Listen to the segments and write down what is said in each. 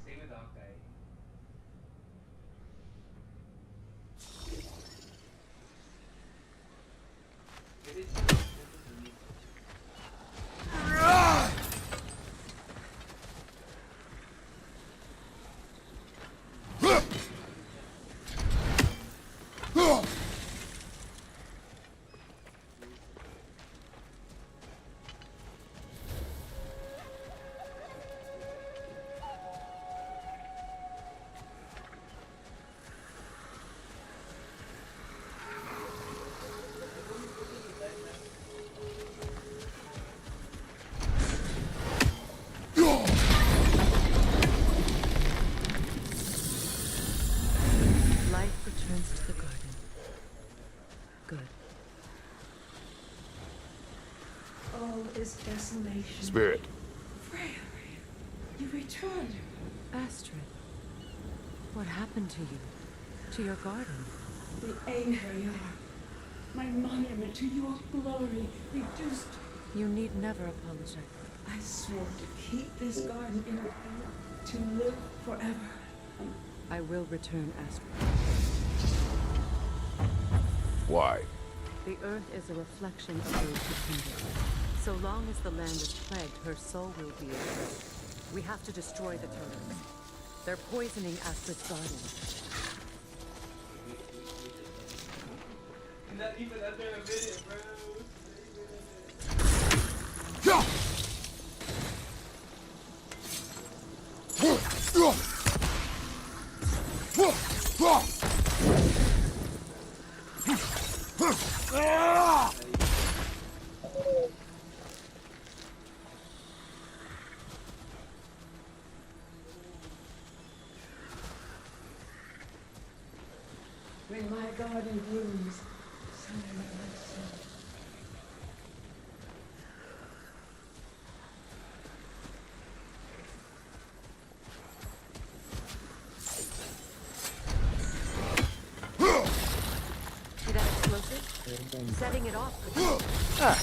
Same with Hawkeye. Is it Life returns to the garden. Good. All is desolation. Spirit. Freya, you returned. Astrid, what happened to you? To your garden? The anger, my monument to your glory, reduced. You need never apologize. I swore to keep this garden in order, to live forever. I will return, Astrid. Why? The earth is a reflection of those who tend it. So long as the land is plagued, her soul will be at rest. We have to destroy the turrets. They're poisoning Astrid's garden. not even under a minute, bro? When my garden blooms, so will my soul. See that explosive? Setting it off. Ah,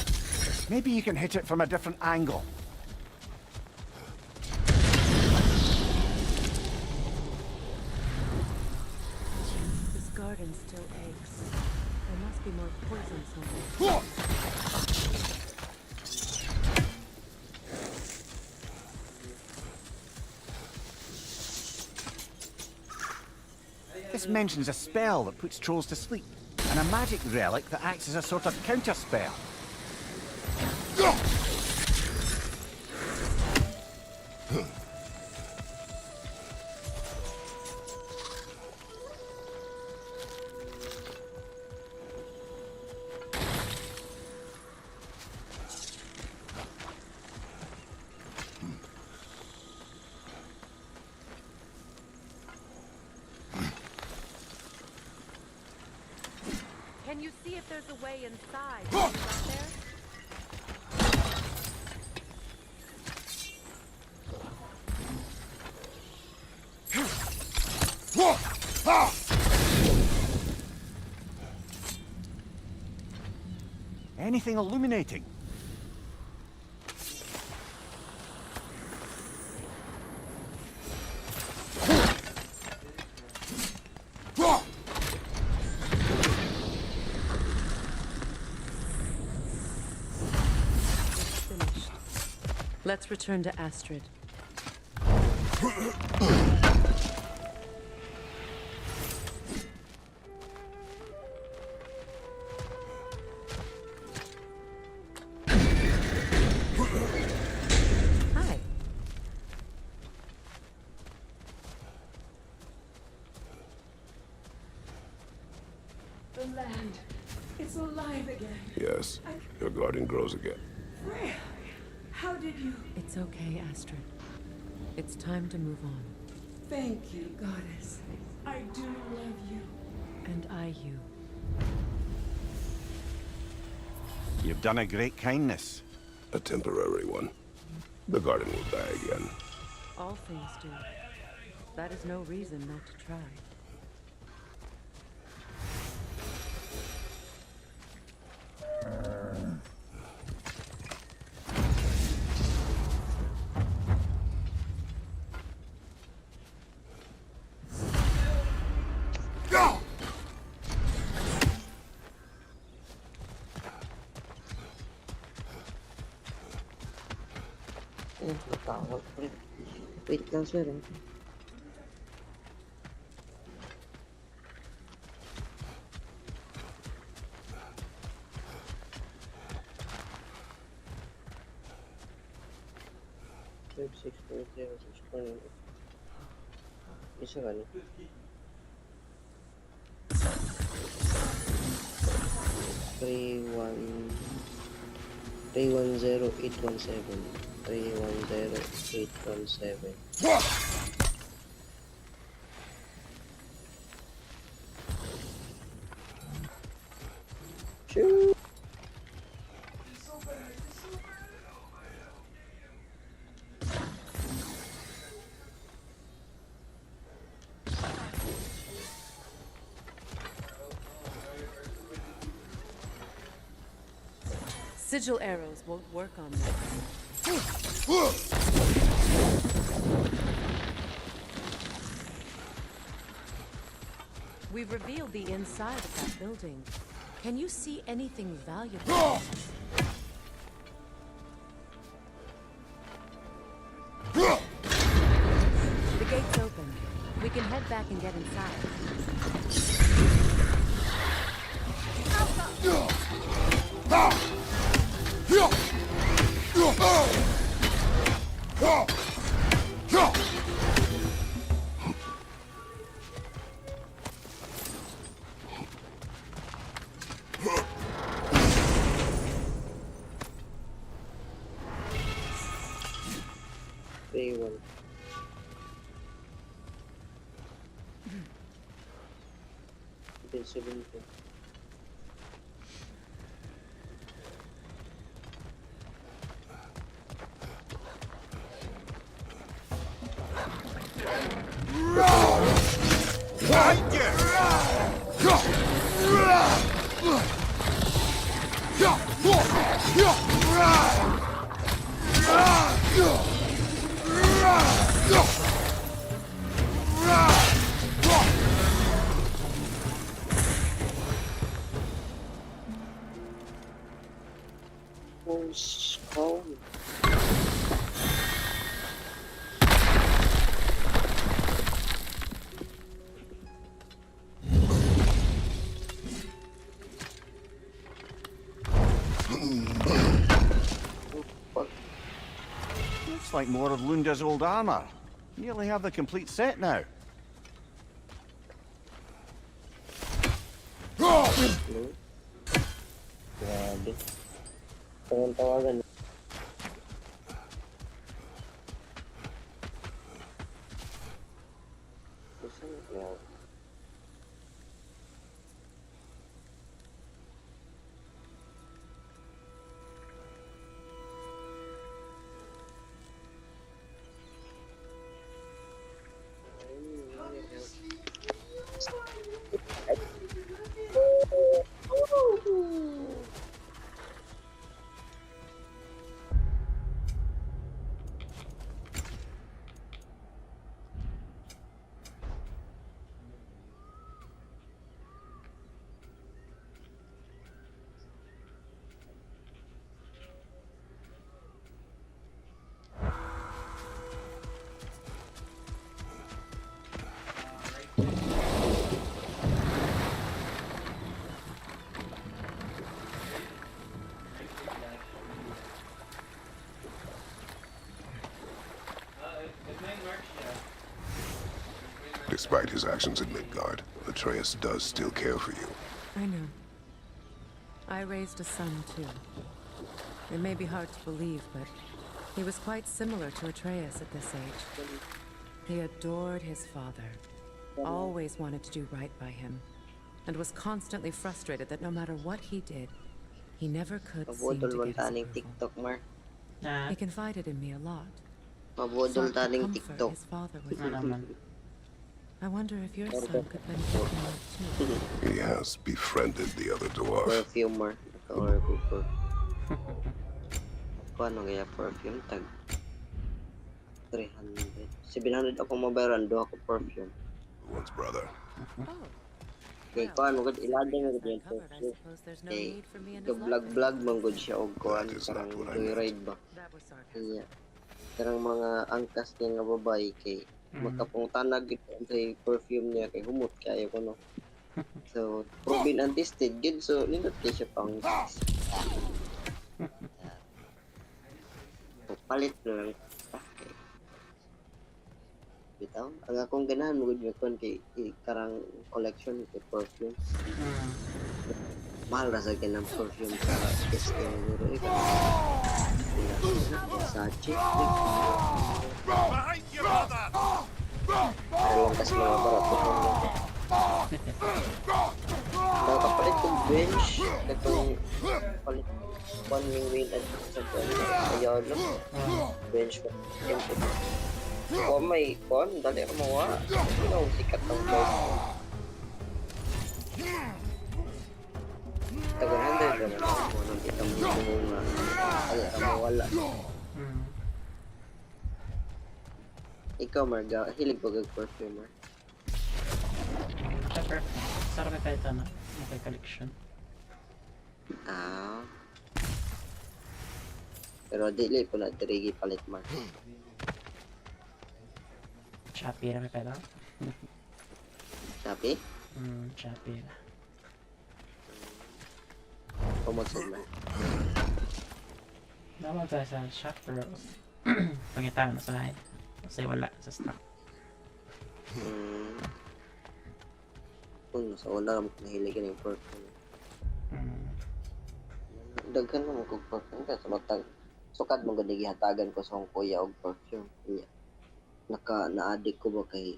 maybe you can hit it from a different angle. This garden still aches. There must be more poison somewhere. This mentions a spell that puts trolls to sleep, and a magic relic that acts as a sort of counter spell. Can you see if there's a way inside? Is it out there? Anything illuminating? Finished. Let's return to Astrid. Hi. The land, it's alive again. Yes. Your garden grows again. Freya, how did you? It's okay, Astrid. It's time to move on. Thank you, goddess. I do love you. And I you. You've done a great kindness. A temporary one. The garden will die again. All things do. That is no reason not to try. Wait lang sir. 56.06 isa ka na. 310-817 310-817 Shoot! Sigil arrows won't work on this. We've revealed the inside of that building. Can you see anything valuable? The gate's open. We can head back and get inside. Invincibility. Oh, Looks like more of Lunda's old armor. Nearly have the complete set now. grabe. Tangan tawagan. Despite his actions in Midgard, Atreus does still care for you. I know. I raised a son, too. It may be hard to believe, but he was quite similar to Atreus at this age. He adored his father, always wanted to do right by him, and was constantly frustrated that no matter what he did, he never could seem Mabudol to man get his taning approval. TikTok, Mar. He confided in me a lot. Mabudol Sought to taning comfort TikTok. his father with Ano him. naman? I wonder if your son could benefit from that too. He has befriended the other dwarf. Perfume, Mar. Naka-order ko po. Paano kaya perfume tag? 300. 700 ako mabayaran, do ako perfume. Once brother. Oh, Kay well, kuan mo gud since ilading he's mo gud yung uncovered, I perfume. suppose there's no Kay need for me in his life vlog-vlog man gud siya og kuan That is karang not what I meant. joyride ba. That was sarcasm. Kaya Karang mga angkas niya nga babae kay magkapungtanag gid sa perfume niya kay humot kayo ko no. So, proven and tested gid so nindot kay siya pang so, palit na lang. Bitaw, ang akong ganahan mo gud kon kay karang collection kay perfume. Mahal ra sa kinang perfume sa SK nuro Sachi. Behind you, brother! Alam kasi mga barat ko mo. Nakapalit kong bench katong palit one wing at sa ayaw lang bench ko may kon dali ka mawa ikaw sikat ng boss tagahan dahil naman ako nang kita mo nga ay mawala ikaw Marga hilig ko kag perfumer Siyempre, sarap na kahit ano, may collection. Pero dili ko na dirigi palit man. Shopee na may pala. Shopee? Shopee na. Pumusog na. Dapat tayo sa shop pero pangitaan na sa lahat. Kasi wala sa stock. Kung sa una mo nahilig ka ng perfume. Daghan mo kong perfume ka sa matag. Sukad mo gani gihatagan ko sa akong kuya og perfume. Na-addict ko ba kay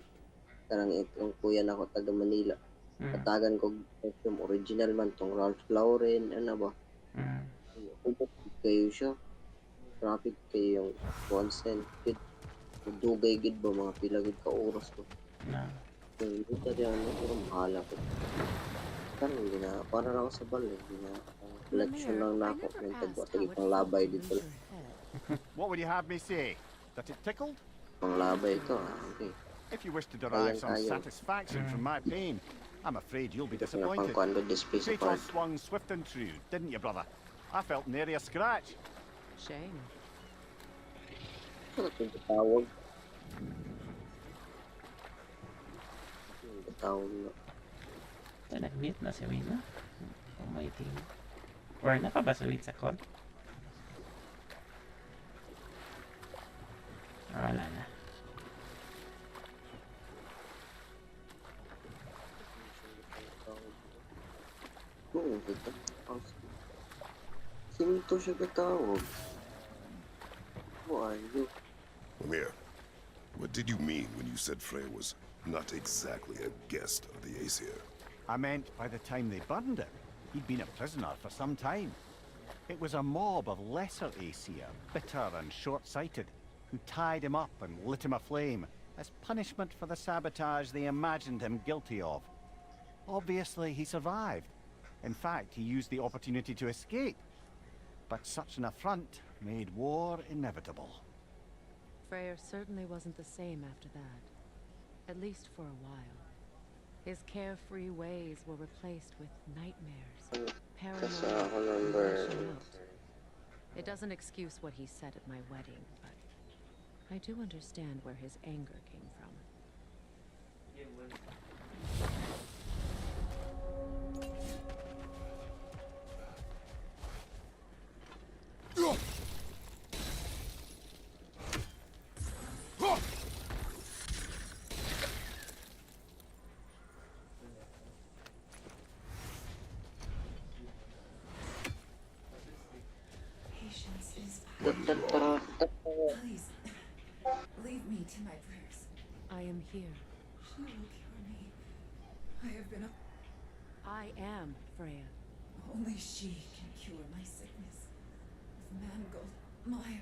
karang itong kuya na ko taga Manila. Hatagan ko perfume original man tong Ralph Lauren ano ba. Ubot kayo siya. Traffic kayo yung consent gid. Dugay gid ba mga pila gid ka oras ko. Hindi tadi ano pero mahala ko. Kan hindi na para lang sa bal hindi na collection lang na ako ng tagwatag pang labay dito. What would you have me say? That it tickled? Pang labay ito okay. If you wish to derive some satisfaction from my pain, I'm afraid you'll be disappointed. Kratos swung swift and true, didn't you, brother? I felt nary a scratch. Shame. Tawag. Tawag na. So, nag-meet na si Wina. Oh, my team. Or na pa ba si Wina sa call? Or wala na. Oo, kita. Sino to siya katawag? Who are you? Amir, what did you mean when you said Freya was not exactly a guest of the Aesir? I meant by the time they burned him, he'd been a prisoner for some time. It was a mob of lesser Aesir, bitter and short-sighted, who tied him up and lit him aflame as punishment for the sabotage they imagined him guilty of. Obviously, he survived. In fact, he used the opportunity to escape. But such an affront made war inevitable. Freyr certainly wasn't the same after that. At least for a while. His carefree ways were replaced with nightmares, paranoia, and lashing out. It doesn't excuse what he said at my wedding, but I do understand where his anger came from. Patience is Please. Please, leave me to my prayers. I am here. She will cure me. I have been a... I am Freya. Only she can cure my sickness. Of Mangold, my...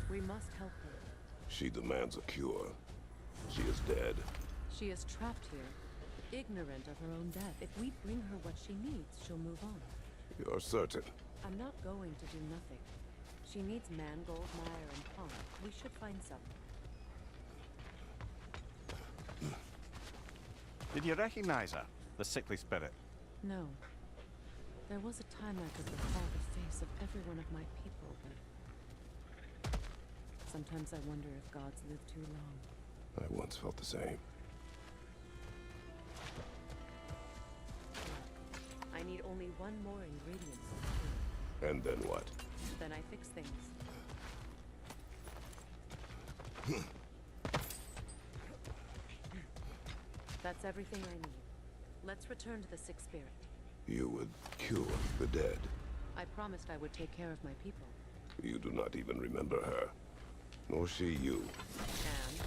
We must help her. She demands a cure. She is dead. She is trapped here, ignorant of her own death. If we bring her what she needs, she'll move on. You're certain? I'm not going to do nothing. She needs mangold, mire, and palm. We should find some. Did you recognize her, the sickly spirit? No. There was a time I could recall the face of every one of my people, but Sometimes I wonder if gods live too long. I once felt the same. I need only one more ingredient. And then what? Then I fix things. That's everything I need. Let's return to the Sixth Spirit. You would cure the dead. I promised I would take care of my people. You do not even remember her. Nor she you. And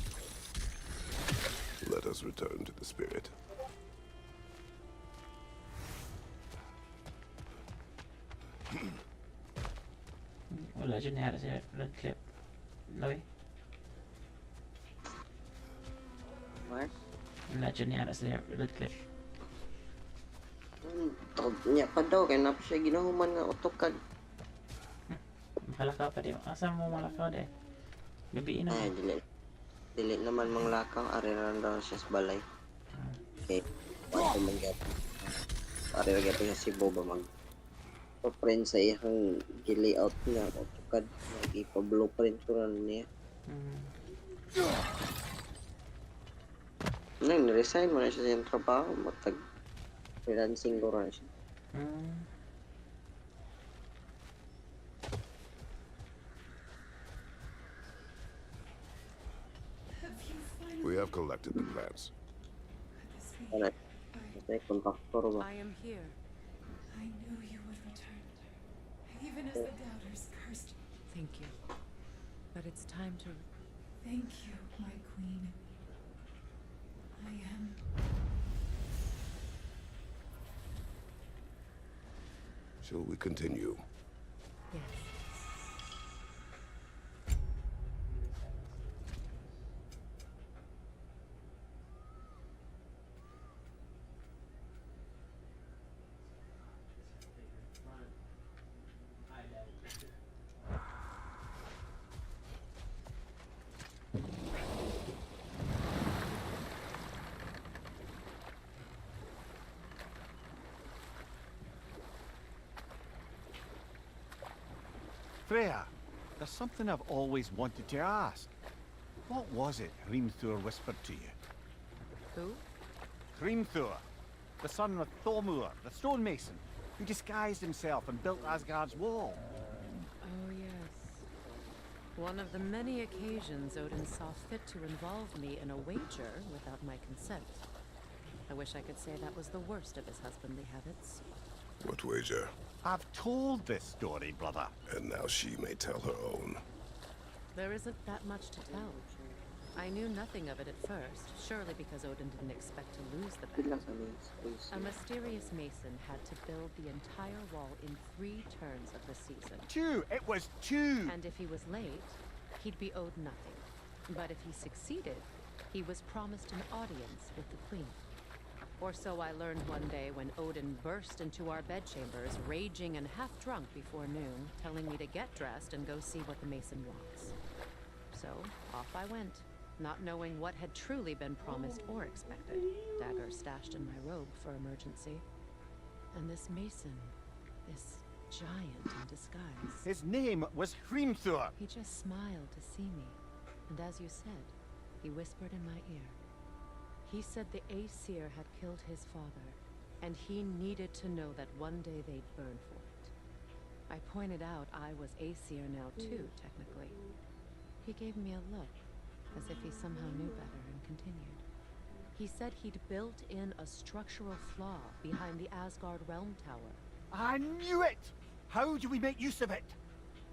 Let us return to the spirit. Wala dyan nangyari sa red clip. Loy. Mark? Wala dyan nangyari sa red clip. Tawag niya pa daw, kaya na pa siya ginahuman nga otokan. Makalakaw pa di. Asa mo malakaw di? Gabiin Ay, na. dili naman manglakaw, ariran daw siya sa balay. Okay, wato mangyat. Ariran gyapon siya si Boba mag pa-print sa iyang gi-layout niya, otokan, ipa-blueprint ko na niya. Resign mo na siya sa iyang trabaho, matag freelancing ko na siya. Have you finally... We have collected the plants. Could this be? Ano, may kontaktor ba? I am here. I knew you would return. Even as the doubters cursed. Thank you. But it's time to... Thank you, my queen. I am... Shall we continue? Yes. Freya, there's something I've always wanted to ask. What was it Hrimthur whispered to you? Who? Hrimthur, the son of Thormur, the stonemason, who disguised himself and built Asgard's wall. Oh, yes. One of the many occasions Odin saw fit to involve me in a wager without my consent. I wish I could say that was the worst of his husbandly habits. What wager? I've told this story, brother. And now she may tell her own. There isn't that much to tell. I knew nothing of it at first, surely because Odin didn't expect to lose the Bilang battle. kami space. A mysterious mason had to build the entire wall in 3 turns of the season. 2! It was 2! And if he was late, he'd be owed nothing. But if he succeeded, he was promised an audience with the queen. Or so I learned one day when Odin burst into our bedchambers, raging and half drunk before noon, telling me to get dressed and go see what the mason wants. So, off I went, not knowing what had truly been promised or expected, dagger stashed in my robe for emergency. And this mason, this giant in disguise, His name was Hrimthur. he just smiled to see me. And as you said, he whispered in my ear. He said the Aesir had killed his father, and he needed to know that one day they'd burn for it. I pointed out I was Aesir now too, technically. He gave me a look, as if he somehow knew better, and continued. He said he'd built in a structural flaw behind the Asgard Realm Tower. I knew it! How do we make use of it?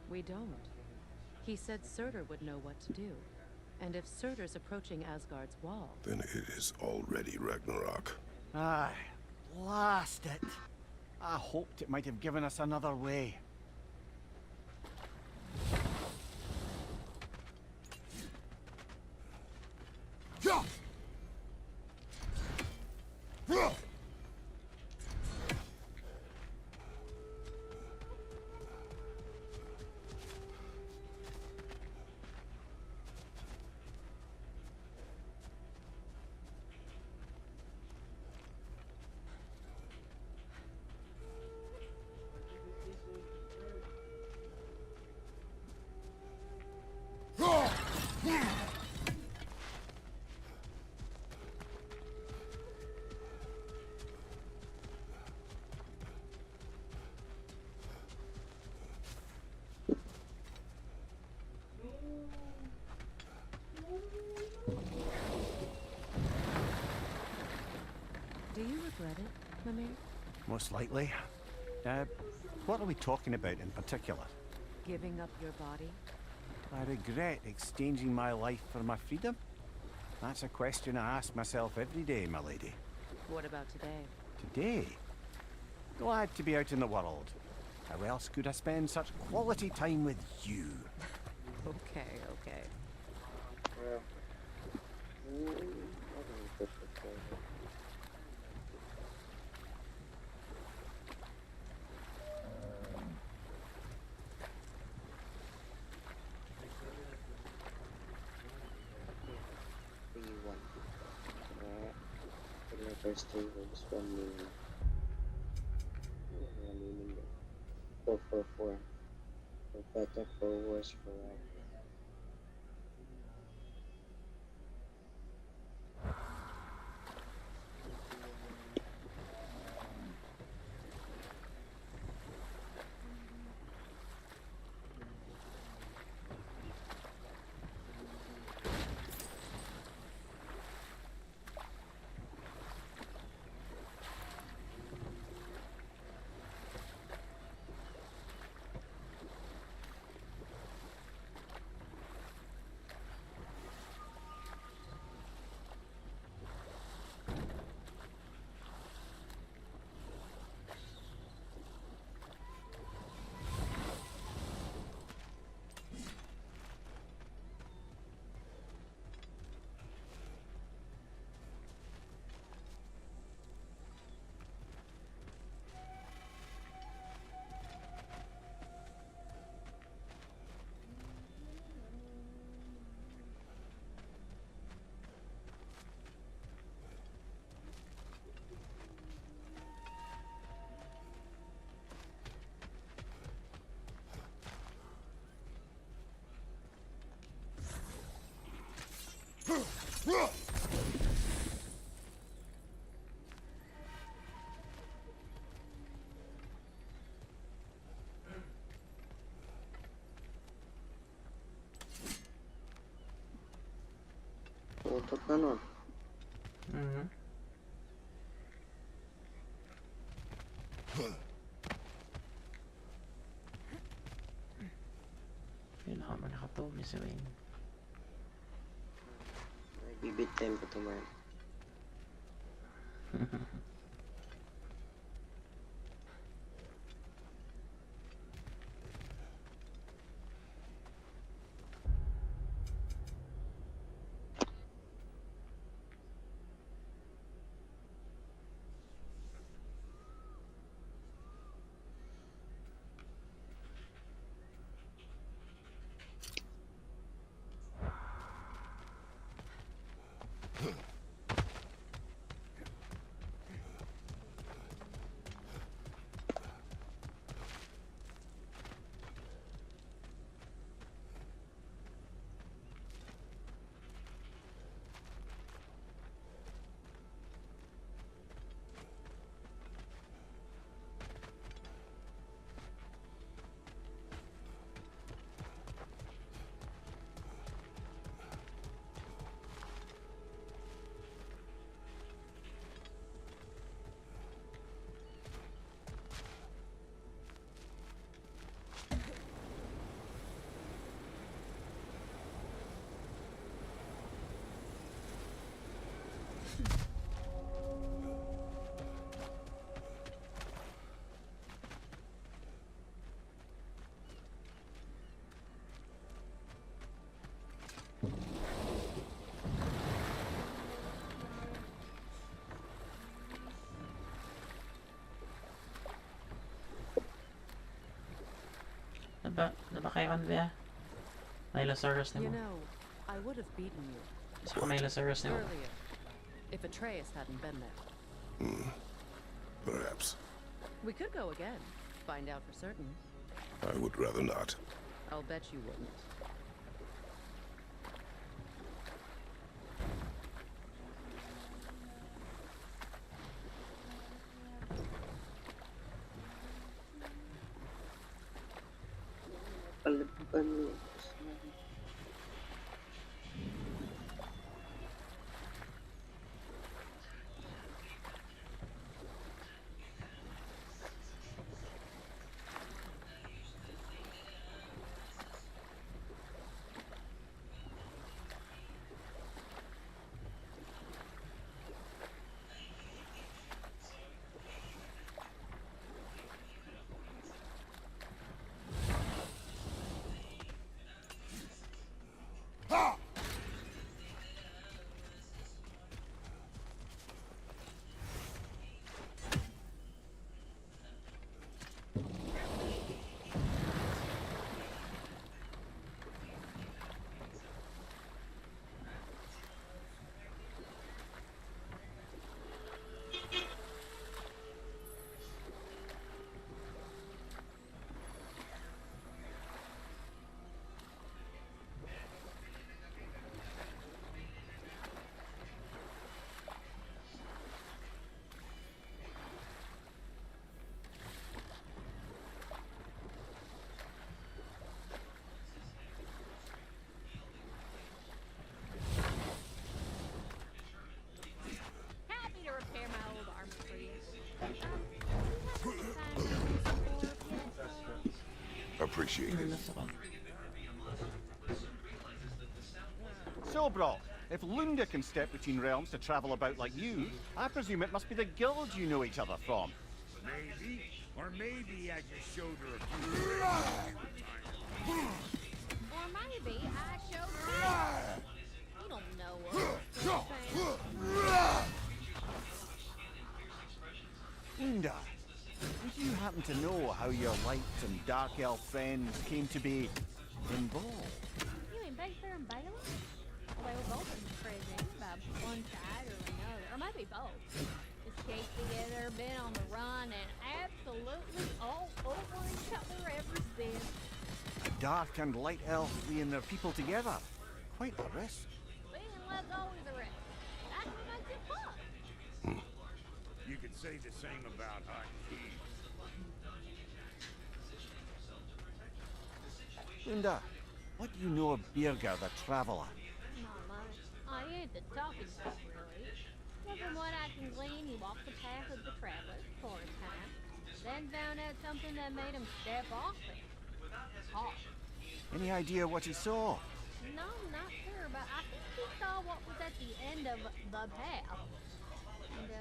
We don't. He said Surtur would know what to do. And if Surtur's approaching Asgard's wall, Then it is already Ragnarok. Aye, blast it. I hoped it might have given us another way. you regret it, Mimir? Most likely. What are we talking about in particular? Giving up your body? I regret exchanging my life for my freedom? That's a question I ask myself every day, my lady. What about today? Today? Glad to be out in the world. How else could I spend such quality time with you? Okay, okay. Well, I don't put the phone. One. For the first thing, just 1 million. 1 million. 444. For better, for worse, forever. Tutok na nun. Mhm. Yun ako man nakatulog ni si Wayne. Bibit time pa tumayo. Naba kayo kan ba? Nilosaurus You ni mo. know, I would have beaten you Isa ka Nilosaurus ni mo. earlier if Atreus hadn't been there. Perhaps. We could go again, find out for certain. I would rather not. I'll bet you wouldn't. Palaban mo. appreciate it. So, Brock, if Lunda can step between realms to travel about like you, I presume it must be the guild you know each other from. Maybe. Or maybe I just showed her a few tricks. Or maybe I showed him. You don't know us. Lunda, would you happen to know how your light and dark elf friends came to be involved? You mean Big Bear and Bailey? Well, they were both in prison by one side or another, or maybe both. Escaped together, been on the run, and absolutely all over each other ever since. A dark and light elf fleeing their people together. Quite a risk. Being in love's always a risk. That's what makes it fun. You could say the same about hot tea. Lunda, what do you know of Birger the Traveller? Not much. I ain't the talking type, really. But from what I can glean, he walked the path of the travelers for a time, then found out something that made him step off it. Hard. Any idea what you saw? No, not sure, but I think he saw what was at the end of the path. And,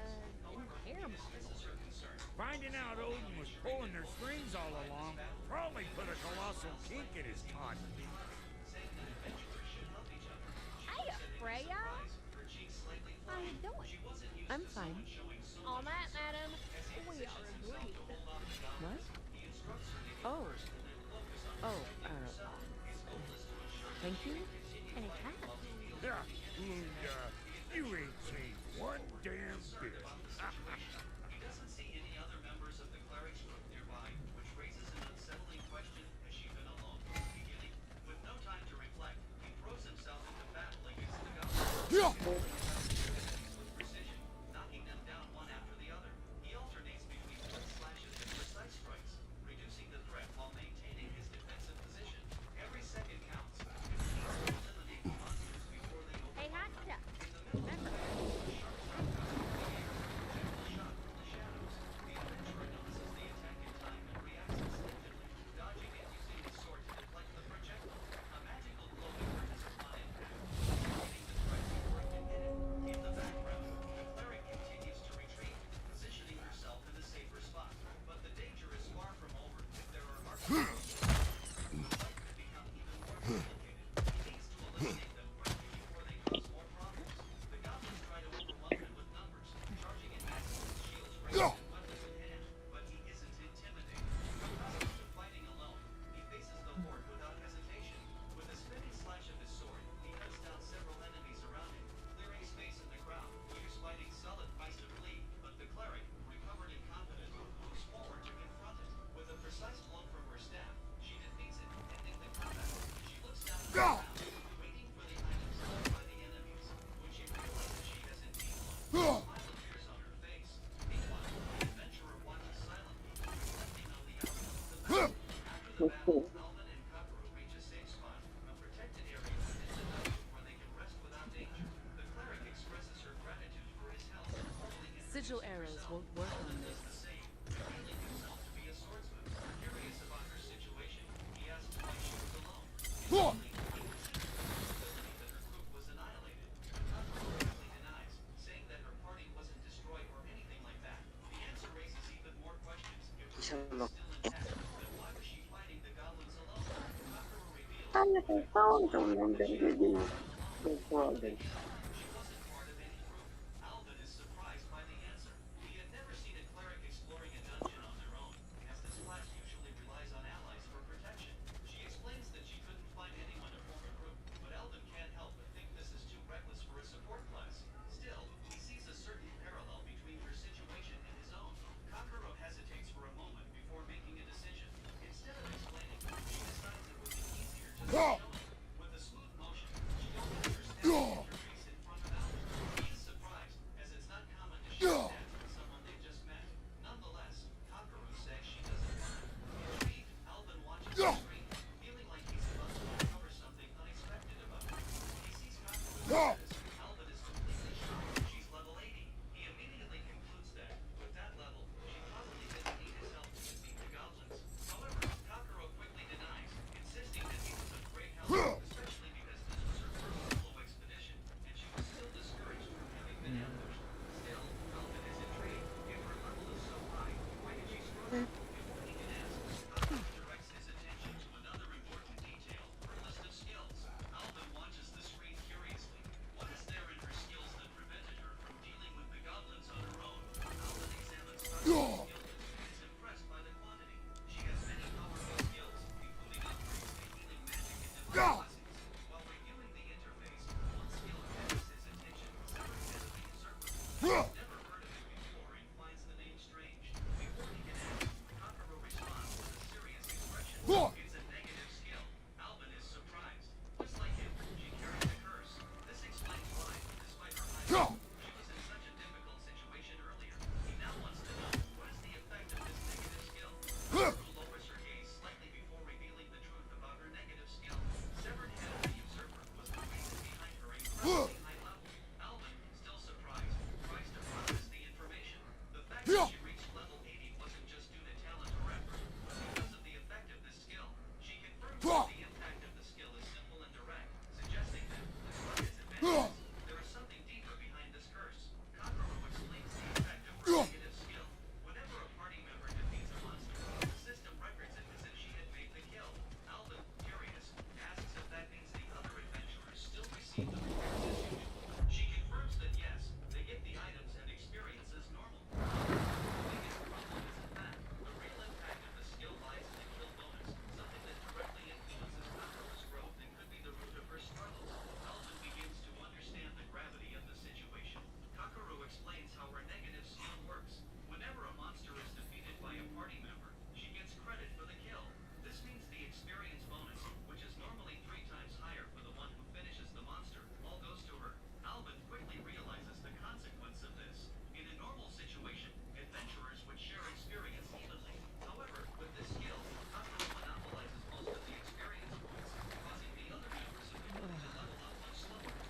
didn't care much. Finding out Odin was pulling their strings all along probably put a colossal kink in his con. Hey, Freya! How you doing? I'm fine. On that, madam, we are agreed. What? Oh. Oh, thank you? Anytime. Yeah, Lunda, you ain't changed one damn bit. Hey, hot stuff. Remember, Sigil arrows won't work on this.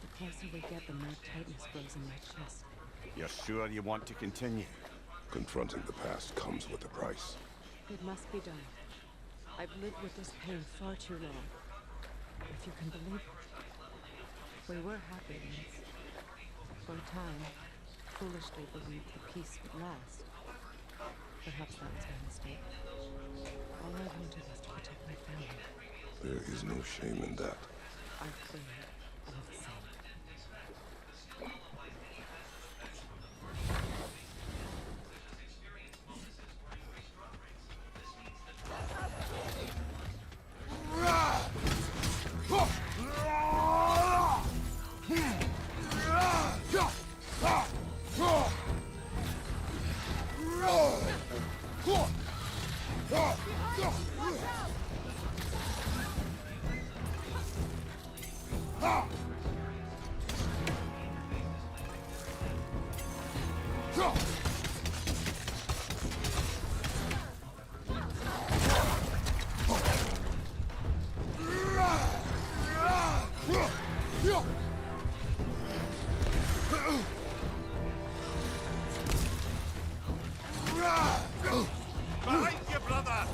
The closer we get, the more tightness grows in my chest. You're sure you want to continue? Confronting the past comes with a price. It must be done. I've lived with this pain far too long. If you can believe it. We were happy once. For a time, foolishly believed the peace would last. Perhaps that was my mistake. All I wanted was to protect my family. There is no shame in that. Our friend, all the same. Behind you, brother!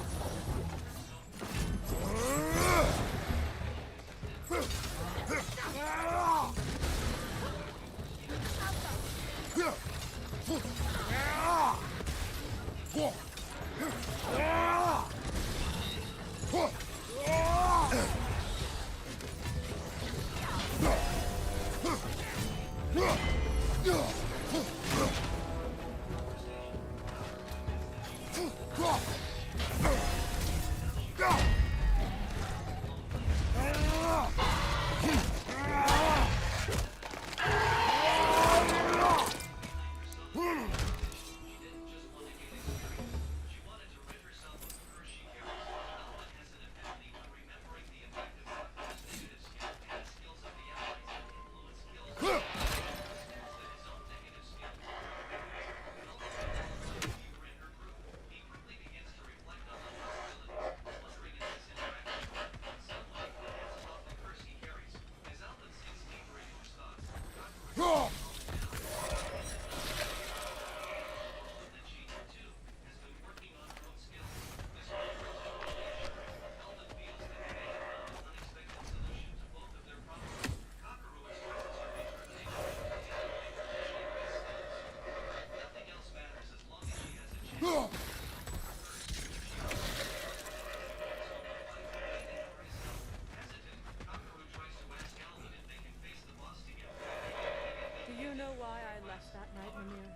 Do you know why I left that night, Mimir?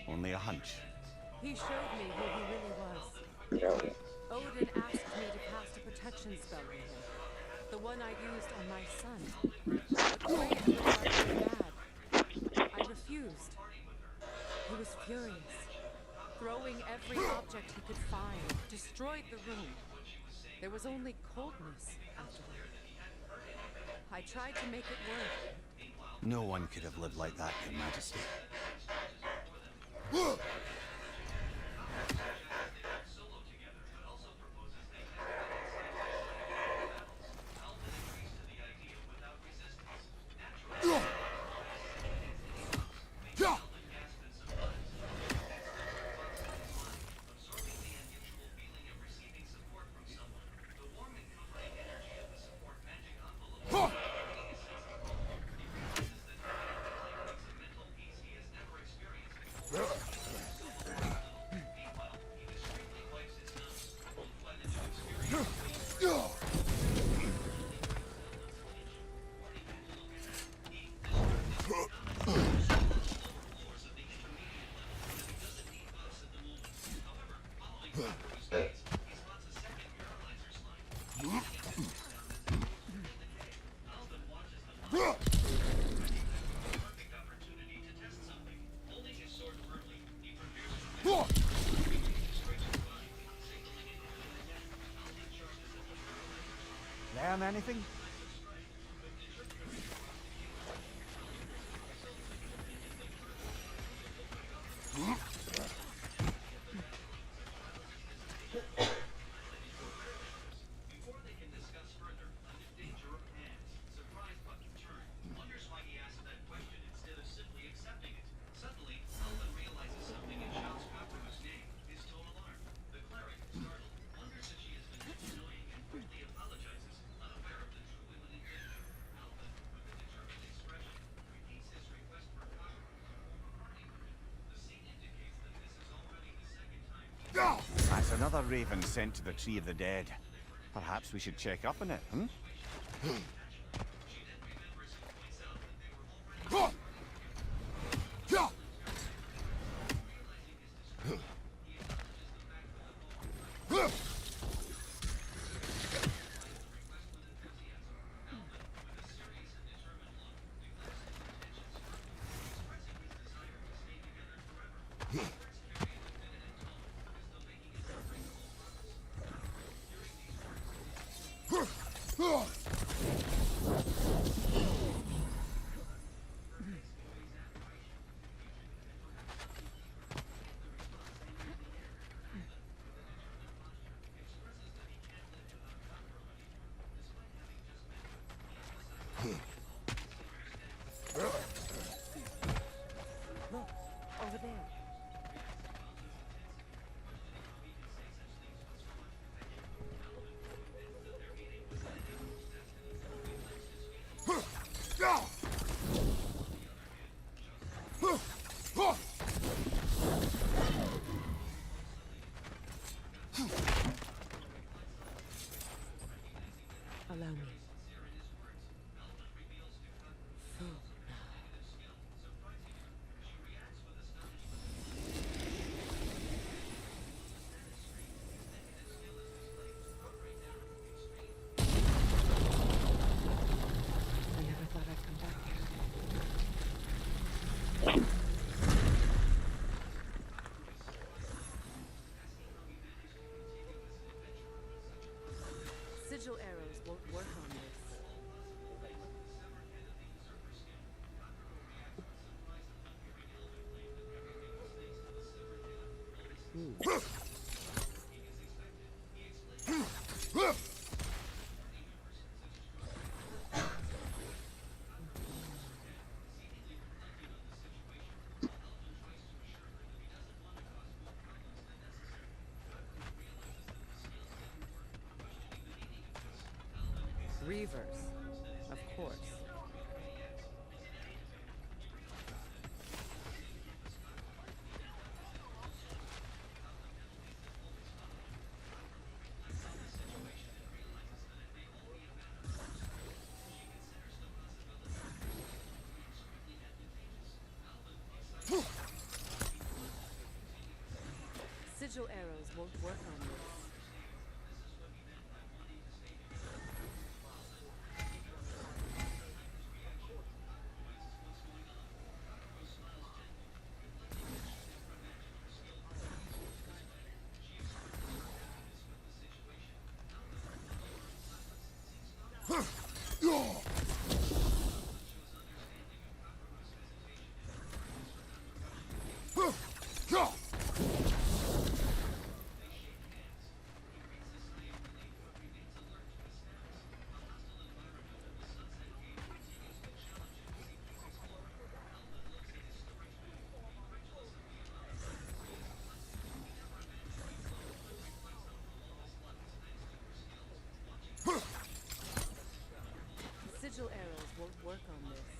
Only a hunch. He showed me who he really was. Odin asked me to cast a protection spell on him. The one I used on my son. The blade would drive me mad. I refused. He was furious. Throwing every object he could find, destroyed the room. There was only coldness after that. I tried to make it work. No one could have lived like that, Your Majesty. Learn anything? That's another raven sent to the Tree of the Dead. Perhaps we should check up on it, hmm? Look, over there. Allow me. I never thought I'd come back here. Sigil arrows won't work on this. Reavers, of course. Sigil arrows won't work on this. Sigil arrows won't work on this.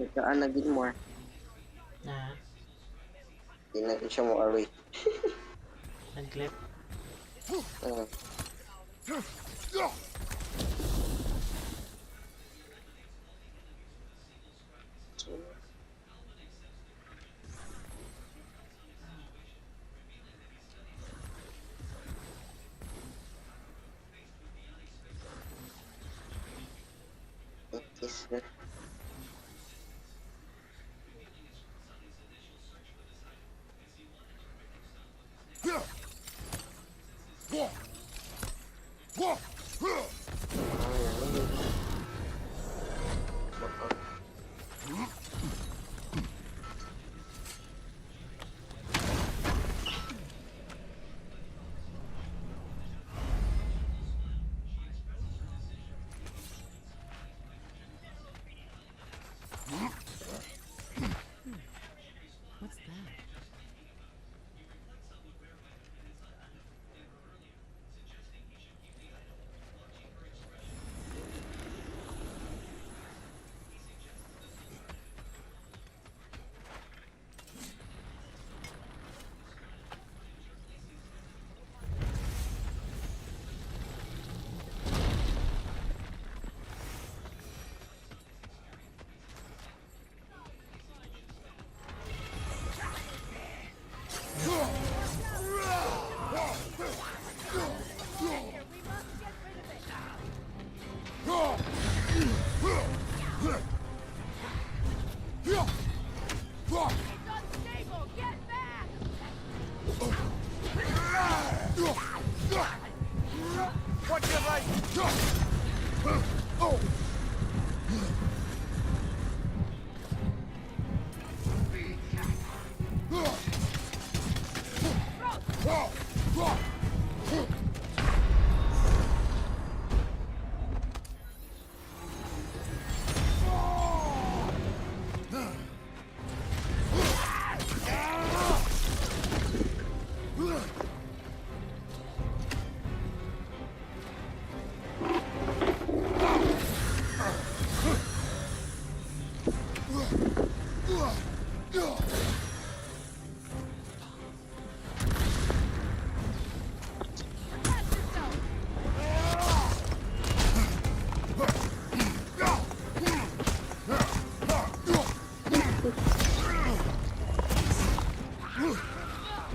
Nagkaan na din more. Na, Hindi na siya mo aroy. nag-clip. Is that What's that? Watch your right!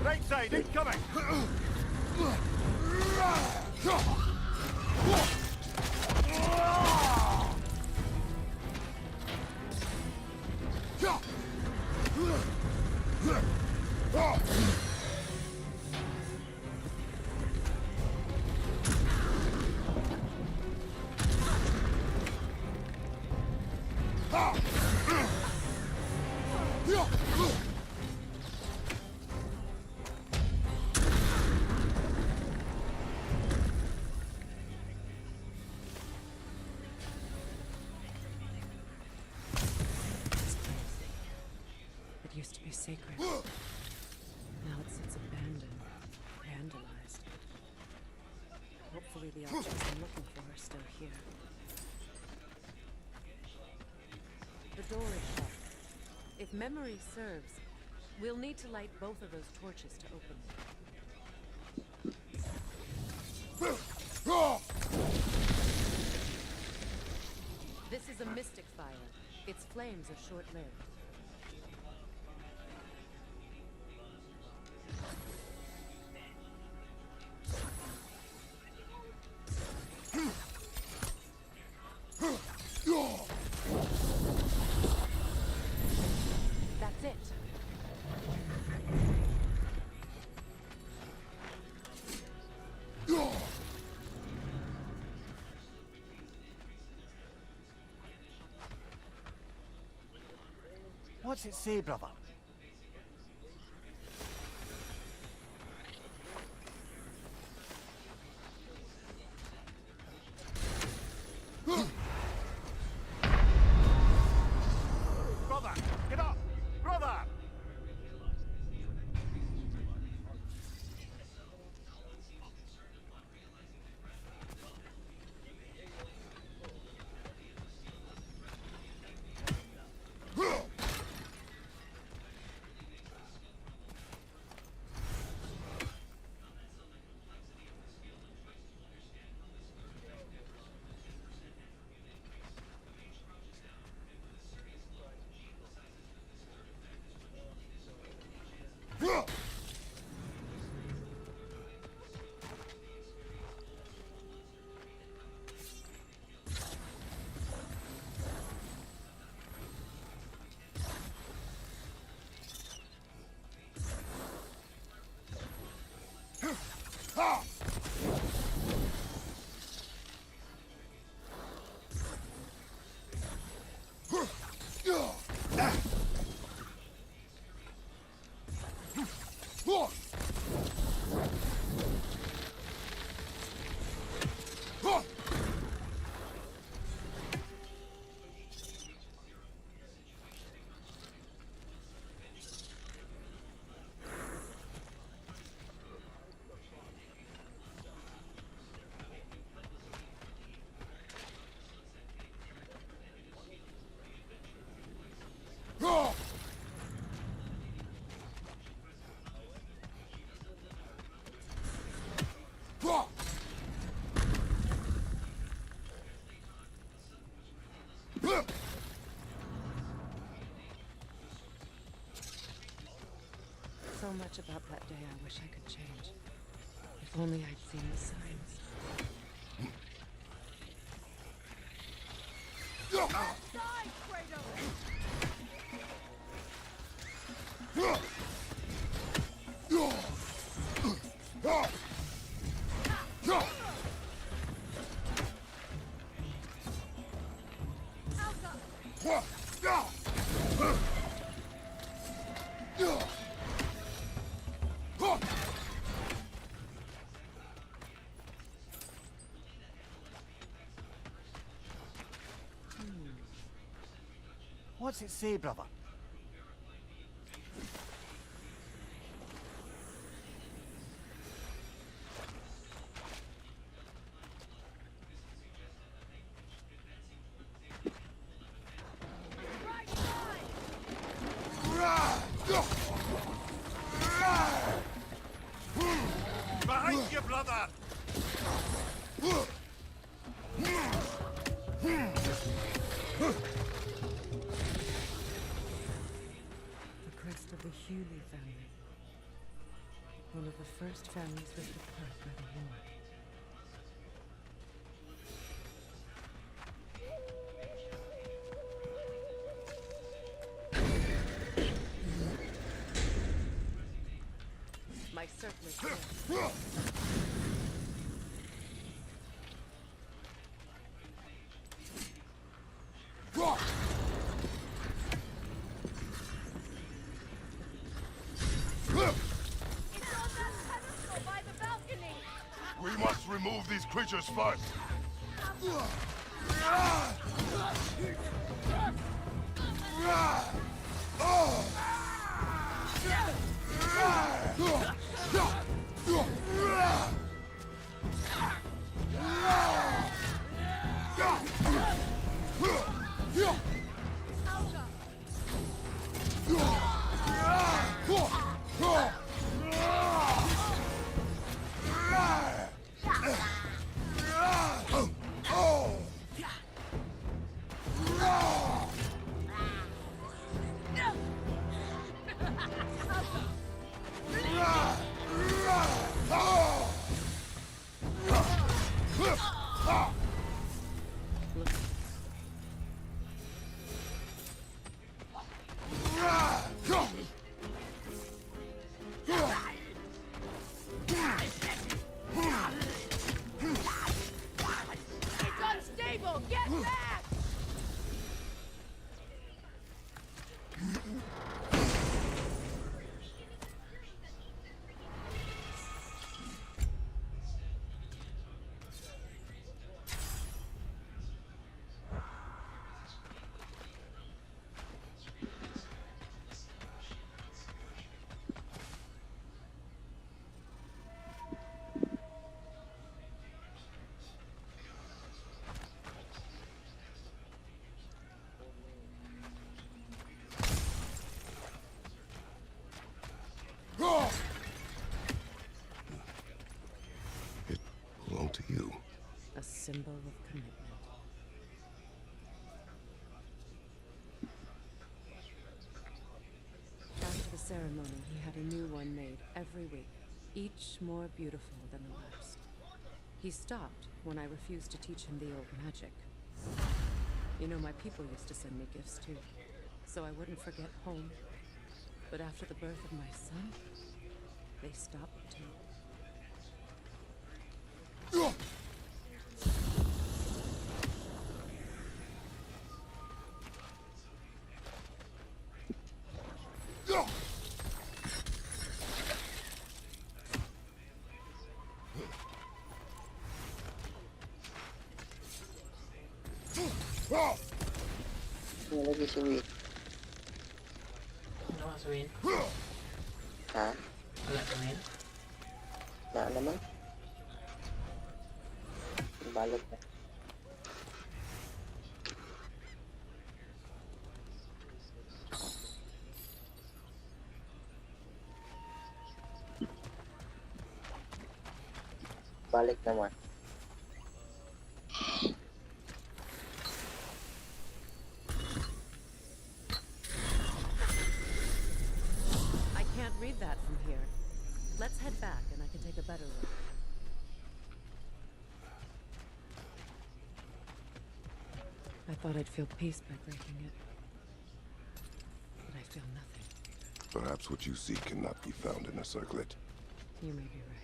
Right side, incoming! It used to be sacred. Now it sits abandoned, vandalized. Hopefully the objects I'm looking for are still here. The door is shut. If memory serves, we'll need to light both of those torches to open it. This is a mystic fire. Its flames are short-lived. That's it. What's it say, brother? Brother, get up! Brother! So much about that day I wish I could change. If only I'd seen the signs. Outside, Kratos! What's it say, brother? Behind you, brother! The crest of the Hewley family. One of the first families ripped apart by the war. My circle is clear. It's on that pedestal by the balcony! We must remove these creatures first. It belonged to you. A symbol of commitment. After the ceremony, he had a new one made every week, each more beautiful than the last. He stopped when I refused to teach him the old magic. You know, my people used to send me gifts too, so I wouldn't forget home. But after the birth of my son, they stopped too. Lagi si Win. Ano ka sabihin? Ha? Wala sabihin? Na naman? Balot na. Balik naman. I can't read that from here. Let's head back and I can take a better look. I thought I'd feel peace by breaking it. But I feel nothing. Perhaps what you seek cannot be found in a circlet. You may be right.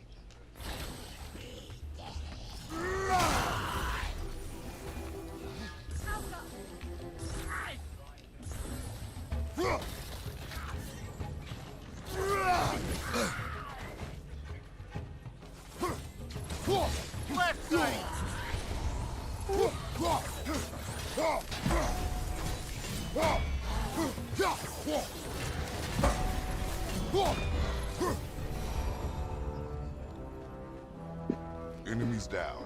Left side! Enemies down.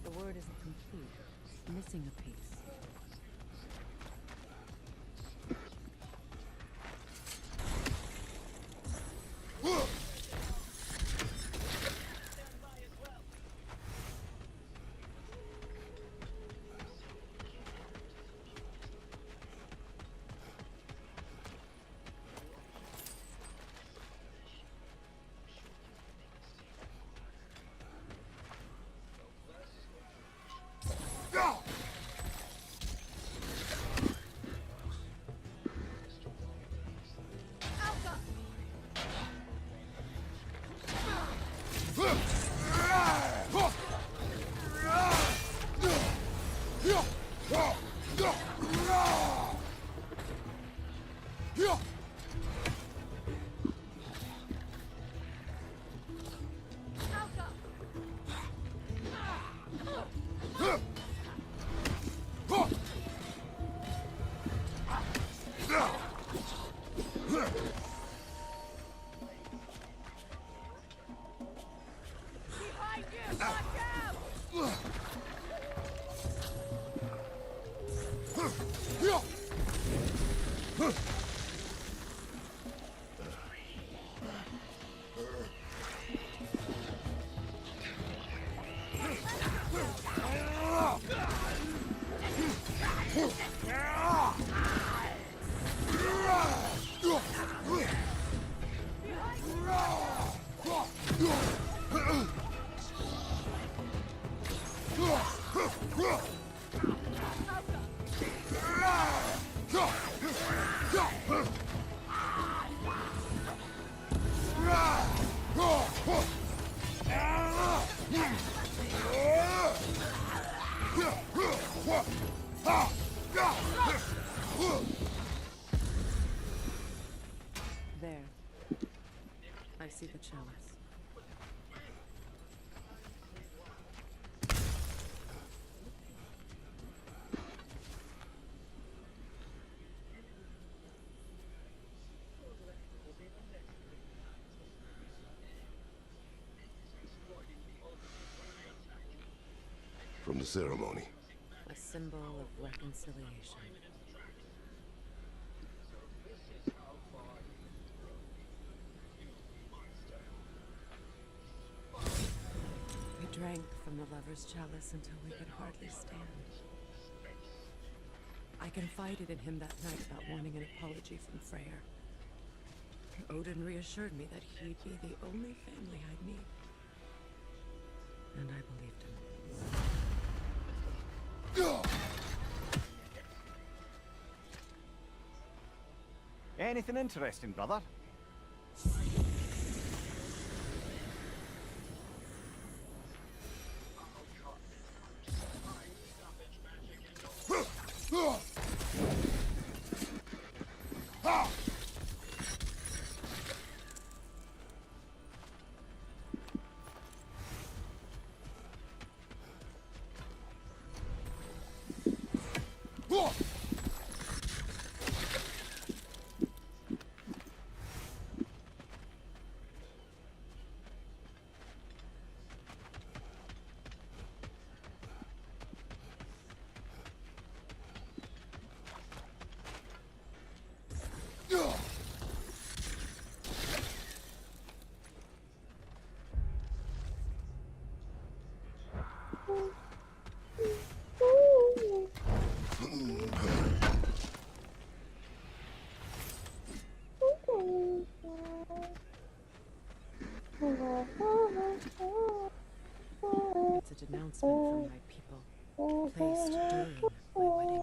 The word isn't complete. Missing a piece. There. I see the chalice. From the ceremony. A symbol of reconciliation. We drank from the lover's chalice until we could hardly stand. I confided in him that night about wanting an apology from Freyr. Odin reassured me that he'd be the only family I'd need. And I believed him. Anything interesting, brother? It's a denouncement from my people, placed during my wedding.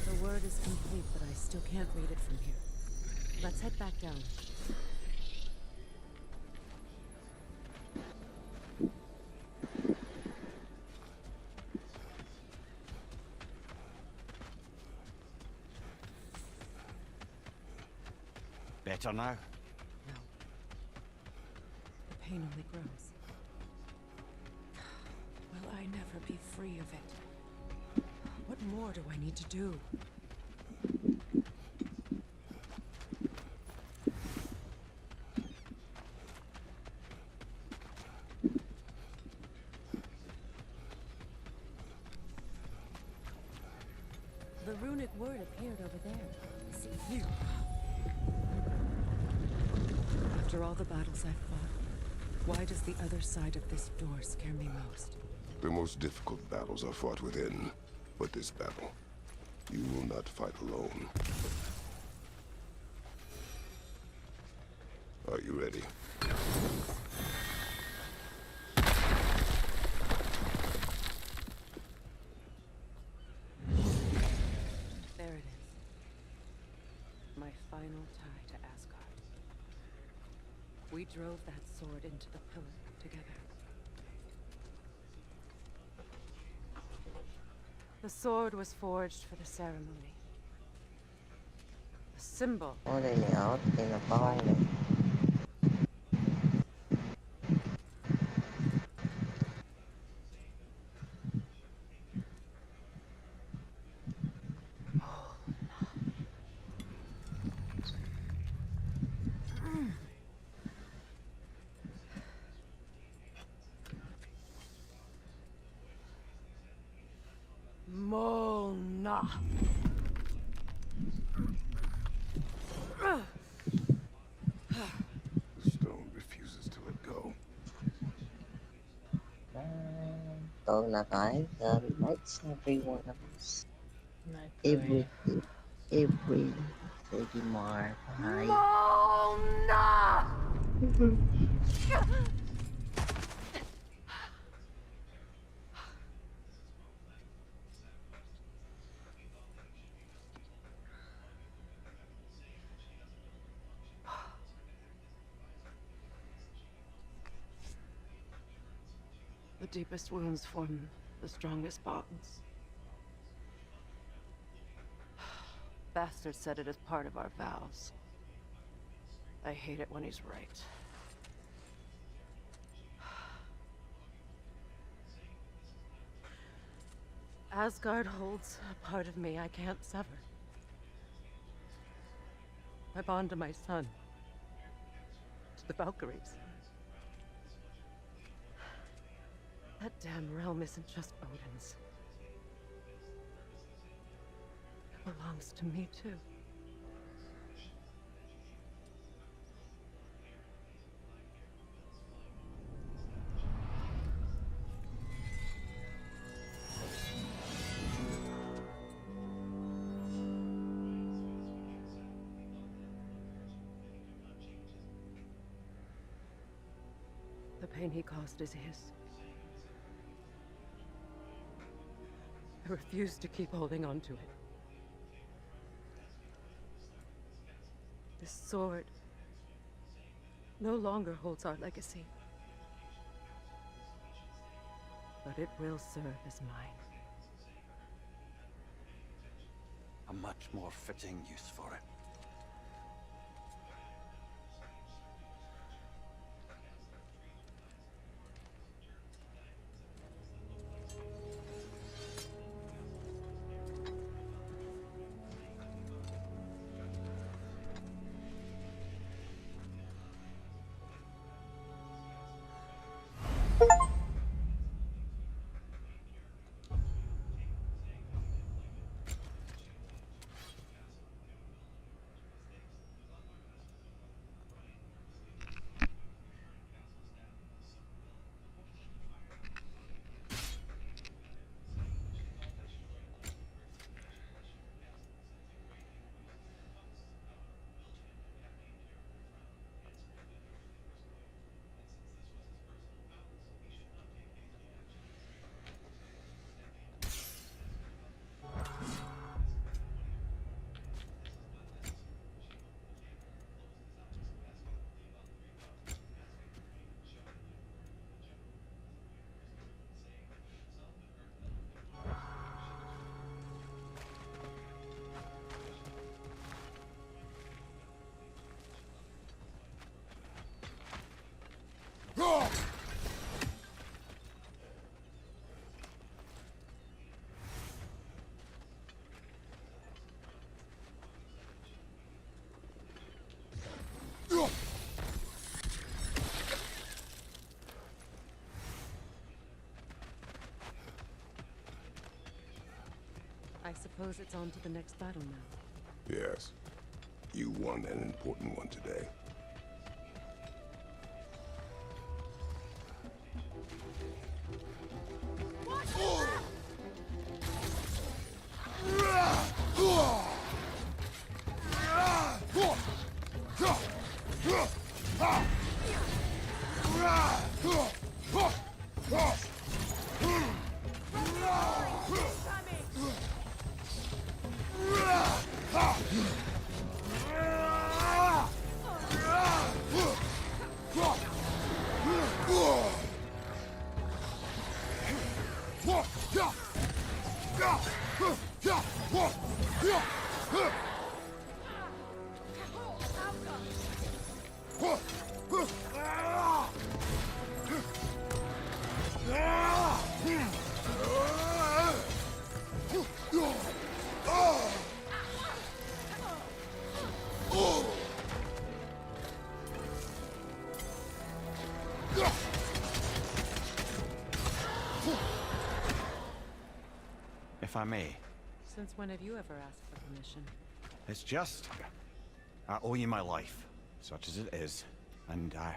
The word is complete, but I still can't read it from here. Let's head back down. Better now? No. The pain only grows. Will I never be free of it? What more do I need to do? The runic word appeared over there. See you. After all the battles I've fought, why does the other side of this door scare me most? The most difficult battles are fought within, but this battle, you will not fight alone. Are you ready? There it is. My final tie to Asgard. We drove that sword into the pillar together. The sword was forged for the ceremony. A symbol. Oh, đây này áo thì là bao này. Mona. Stone refuses to let go. Tôi là cái likes every one of us. Not Every doing. every Thank you, Mar. Bye. Mona! The deepest wounds form the strongest bonds. Bastard said it as part of our vows. I hate it when he's right. Asgard holds a part of me I can't sever. I bond to my son. To the Valkyries. That damn realm isn't just Odin's. It belongs to me too. The pain he caused is his. I refuse to keep holding on to it. This sword no longer holds our legacy. But it will serve as mine. A much more fitting use for it. I suppose it's on to the next battle now. Yes. You won an important one today. If I may. Since when have you ever asked for permission? It's just... I owe you my life, such as it is. And I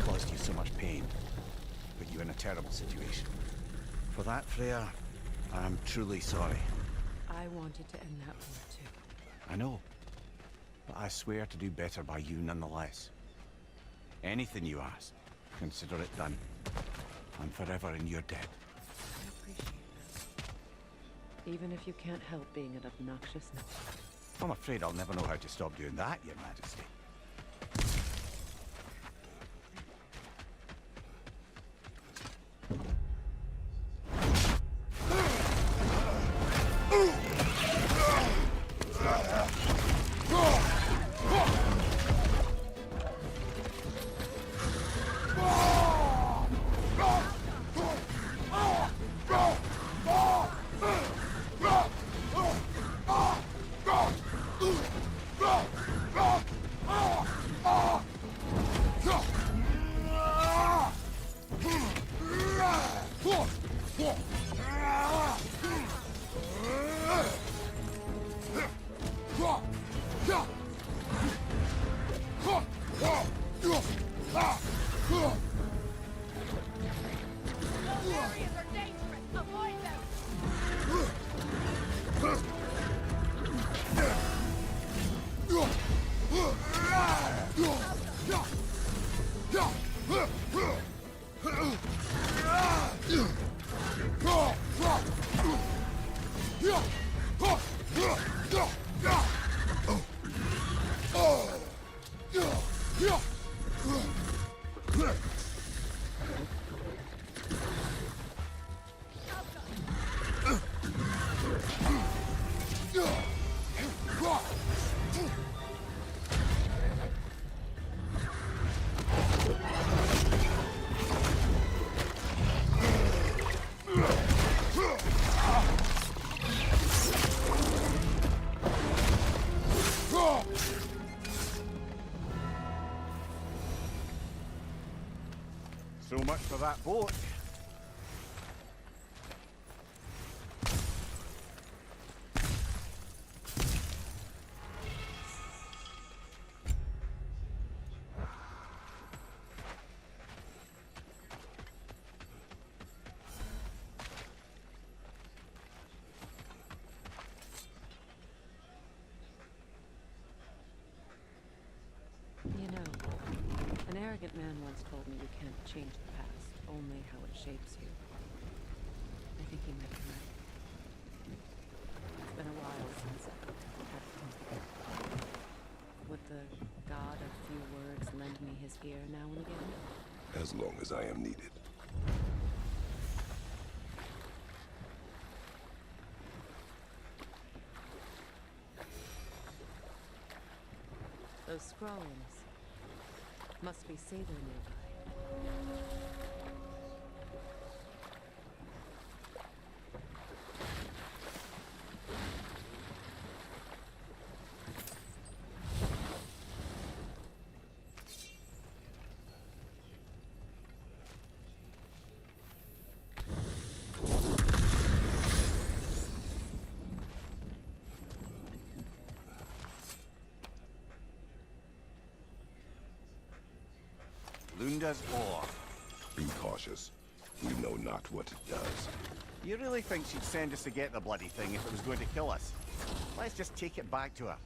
caused you so much pain. Put you in a terrible situation. For that, Freya, I'm truly sorry. I wanted to end that war too. I know. But I swear to do better by you nonetheless. Anything you ask, consider it done. I'm forever in your debt. I appreciate that. Even if you can't help being an obnoxious number. I'm afraid I'll never know how to stop doing that, Your Majesty. So much for that boat. You know, an arrogant man once told me you can't change the past, only how it shapes you. I think he might be right. It's been a while since would the god of few words lend me his ear now and again? As long as I am needed. Those scrawlings must be Saber nearby. Lunda's ore. Be cautious. We know not what it does. You really think she'd send us to get the bloody thing if it was going to kill us? Let's just take it back to her.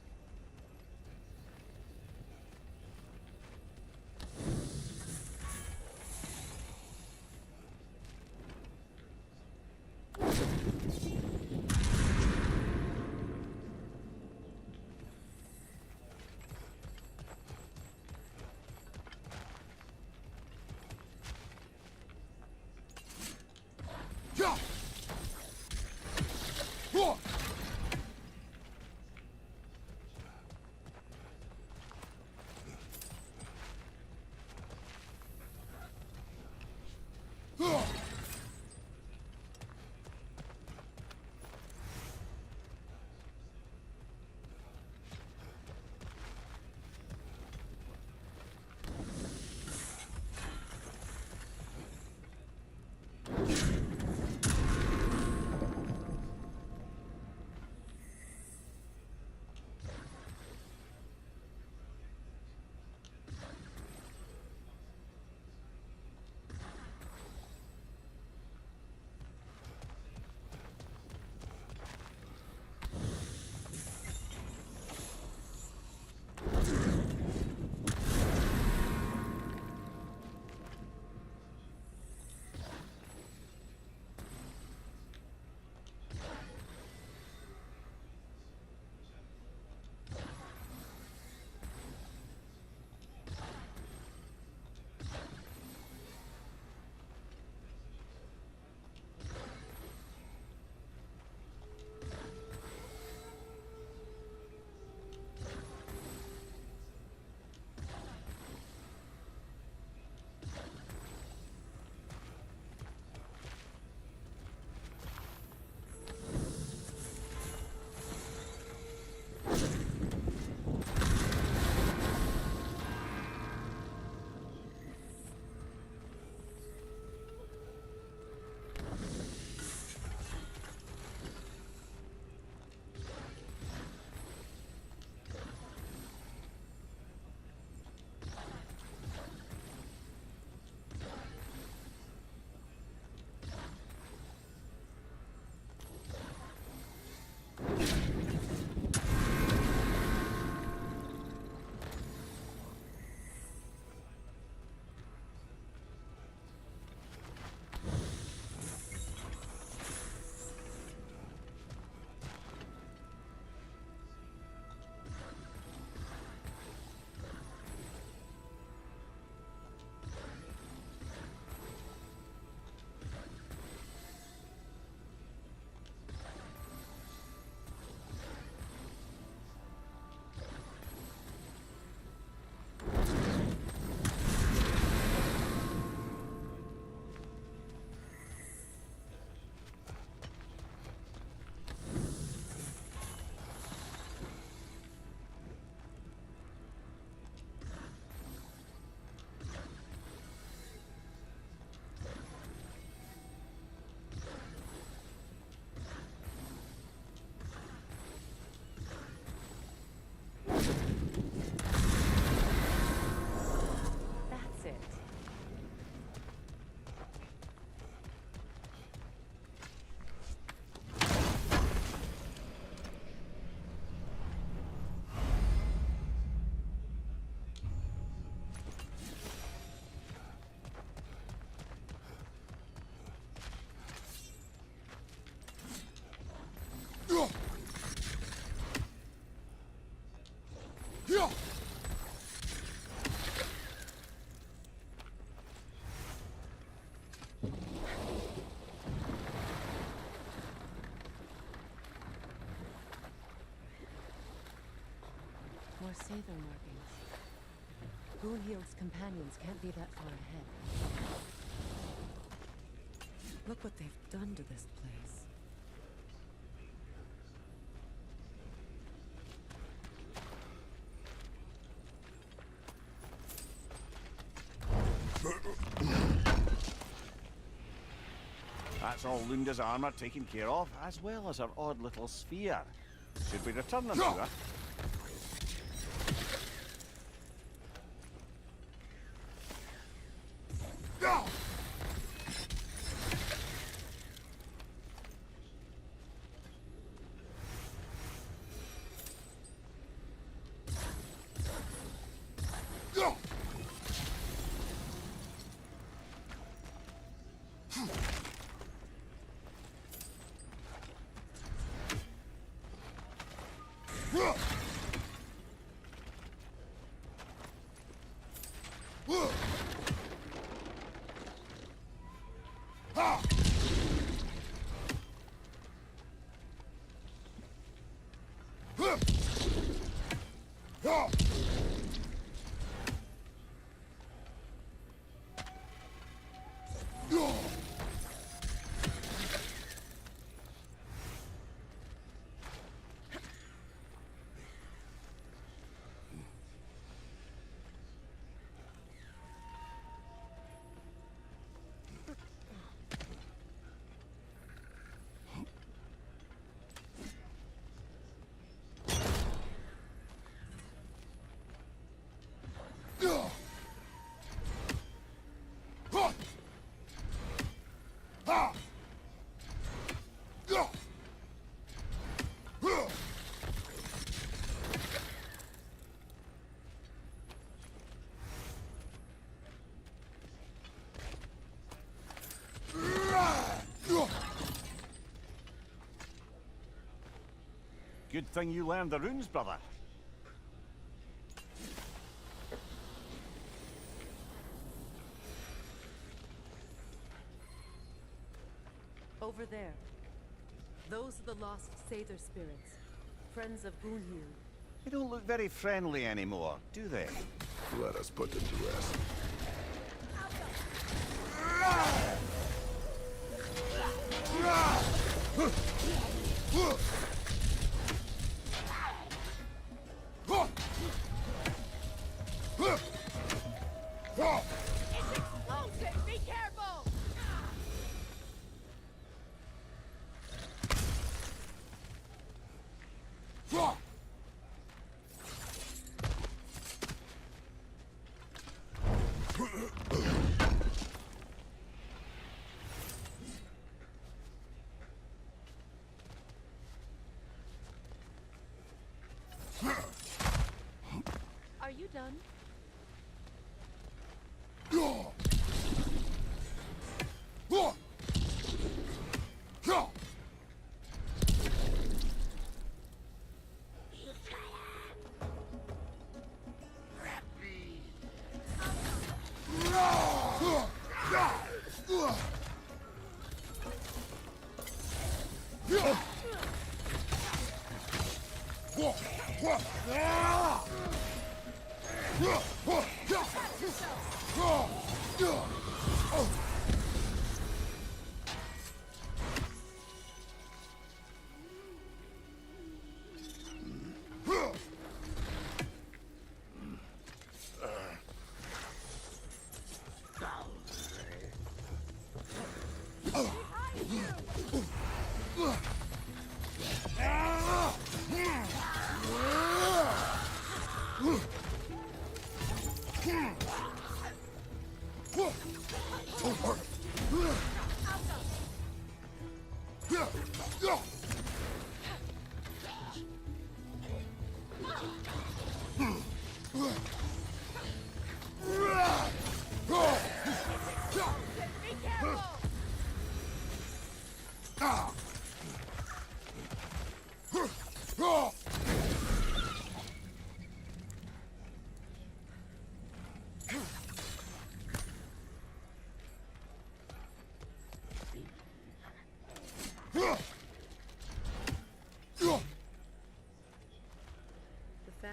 Aether markings. Gunhild's companions can't be that far ahead. Look what they've done to this place. That's all Lunda's armor taken care of, as well as her odd little sphere. Should we return them to her? Good thing you learned the runes, brother. Over there. Those are the lost Sather spirits. Friends of Gunhild. They don't look very friendly anymore, do they? Let us put them to rest. It's explosive! Be careful! Are you done?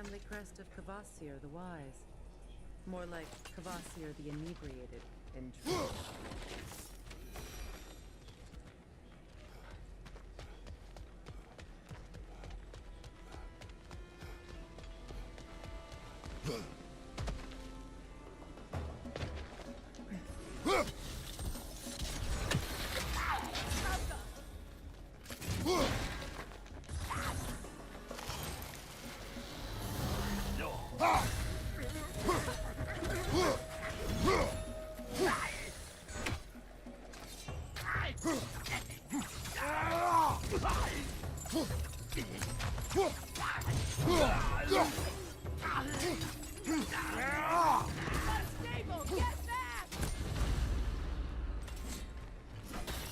family crest of Kvasir the Wise. More like Kvasir the Inebriated, in truth.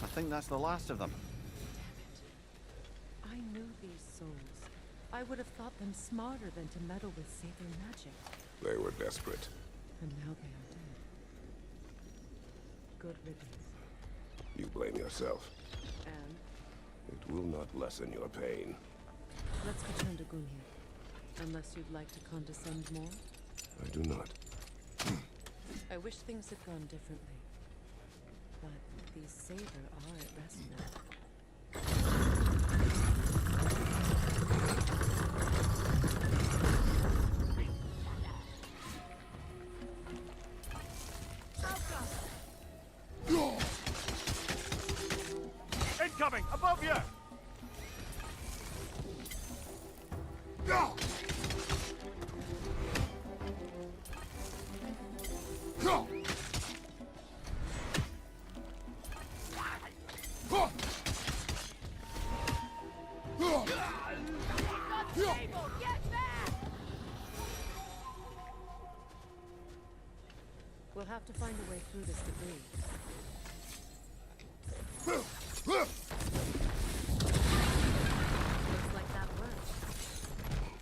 I think that's the last of them. I knew these souls. I would have thought them smarter than to meddle with Saber magic. They were desperate. And now they are dead. Good riddance. You blame yourself. And It will not lessen your pain. let's return to Gunhir. Unless you'd like to condescend more. I do not. I wish things had gone differently. But these Saber are at rest now. Incoming! Above you! We'll have to find a way through this debris. Looks like that worked.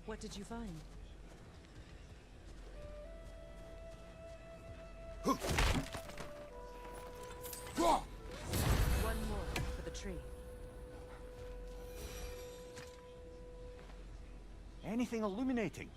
What did you find? One more for the tree. Anything illuminating?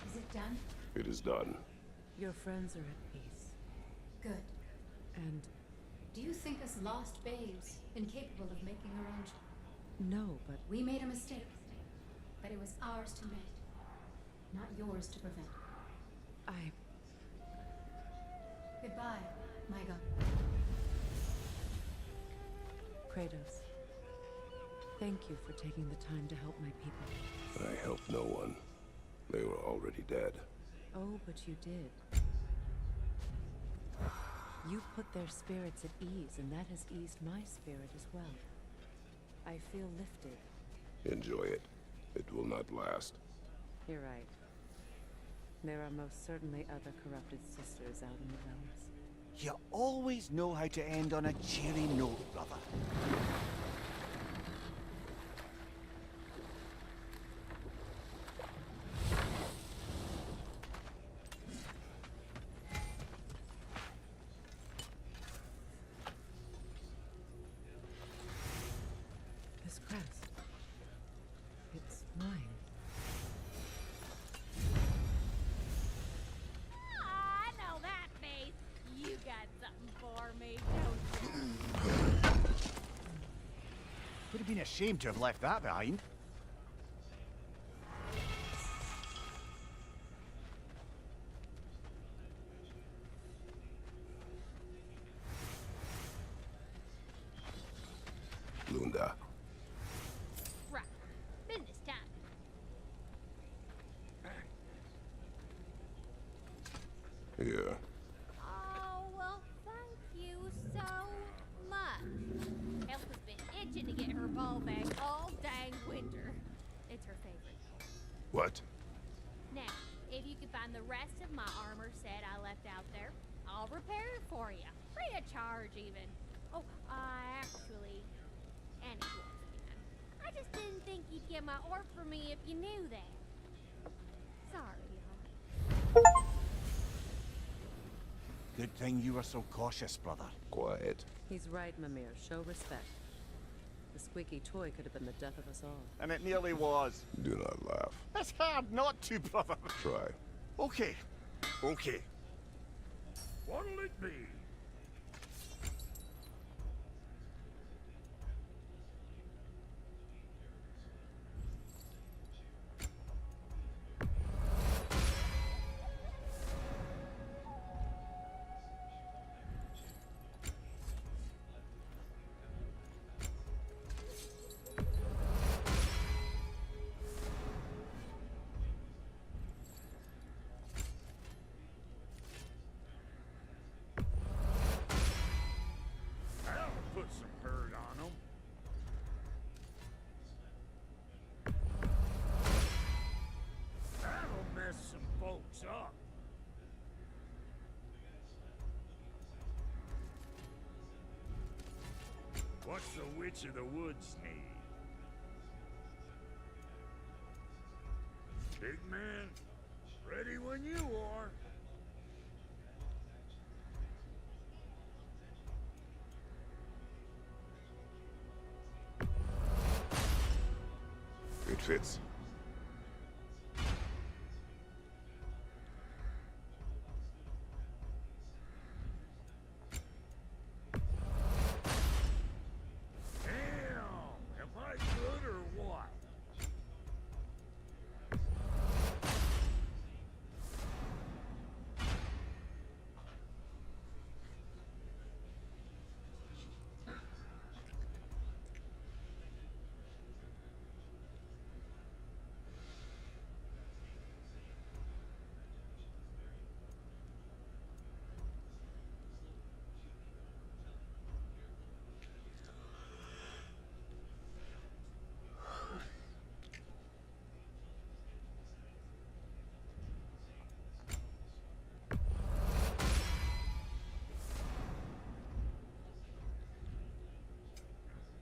Is it done? It is done. Your friends are at peace. Good. And Do you think us lost babes, incapable of making arrangements? no, but We made a mistake, but it was ours to make, not yours to prevent. I... Goodbye, Myga. Kratos. Thank you for taking the time to help my people. I helped no one. They were already dead. Oh, but you did. You put their spirits at ease, and that has eased my spirit as well. I feel lifted. Enjoy it. It will not last. You're right. There are most certainly other corrupted sisters out in the realms. You always know how to end on a cheery note, brother. been ashamed to have left that behind. Lunda. Right. Business time. Here. Oh, well, thank you so much. Elsa's been itching to get her ball back all dang winter. It's her favorite. What? Now, if you could find the rest of my armor set I left out there, I'll repair it for you. Free of charge, even. Oh, actually, and it was again. I just didn't think you'd get my orc for me if you knew that. Sorry, y'all. Good thing you were so cautious, brother. Quiet. He's right, Mimir. Show respect. The squeaky toy could have been the death of us all. And it nearly was. Do not laugh. It's hard not to, brother. Try. Okay. Okay. What'll it be? That'll put some hurt on 'em. That'll mess some folks up. What's the Witch of the Woods need? Big man, ready when you are. It fits. Damn, am I good or what?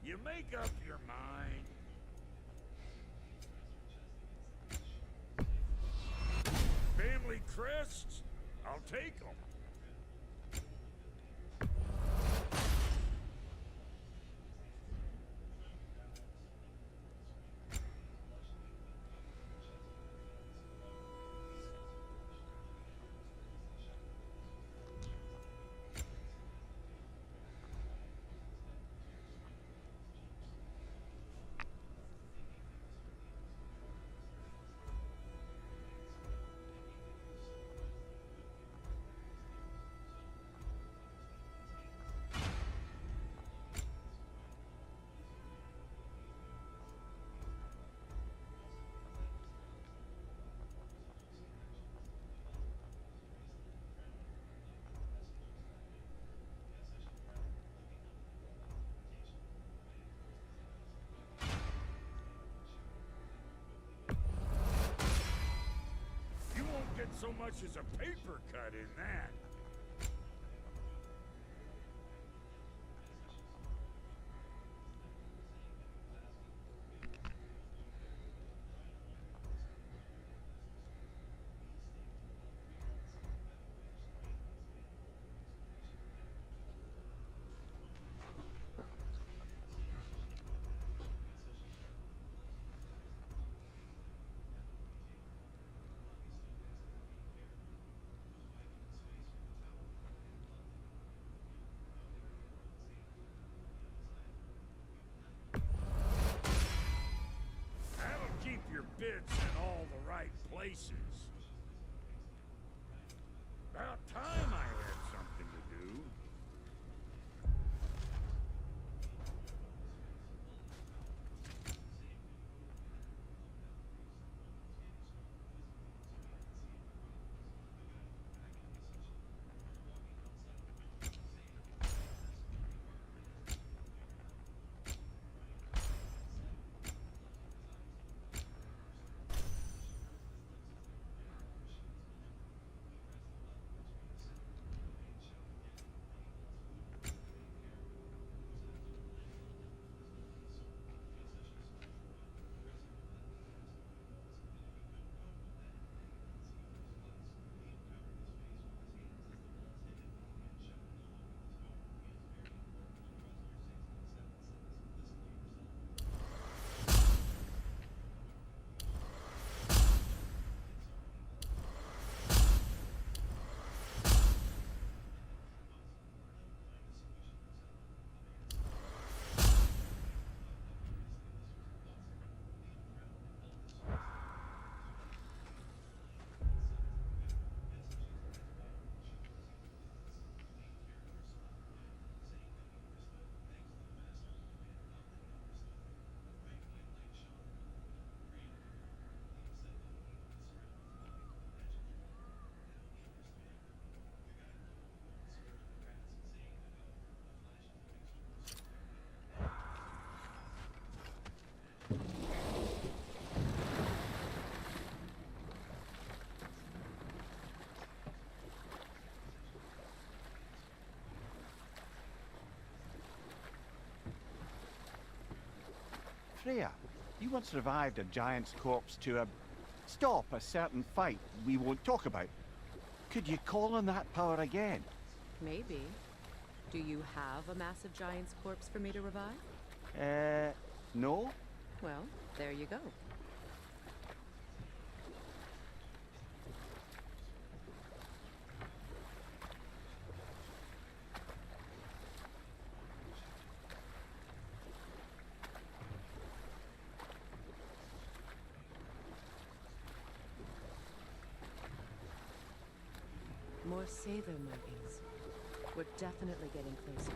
You make up your mind. Family crests? I'll take them. You won't get so much as a paper cut in that. fits in all the right places. About time I had something to do. Freya, you once revived a giant's corpse to stop a certain fight we won't talk about. Could you call on that power again? Maybe. Do you have a massive giant's corpse for me to revive? No? Well, there you go. More Seither markings. We're definitely getting closer.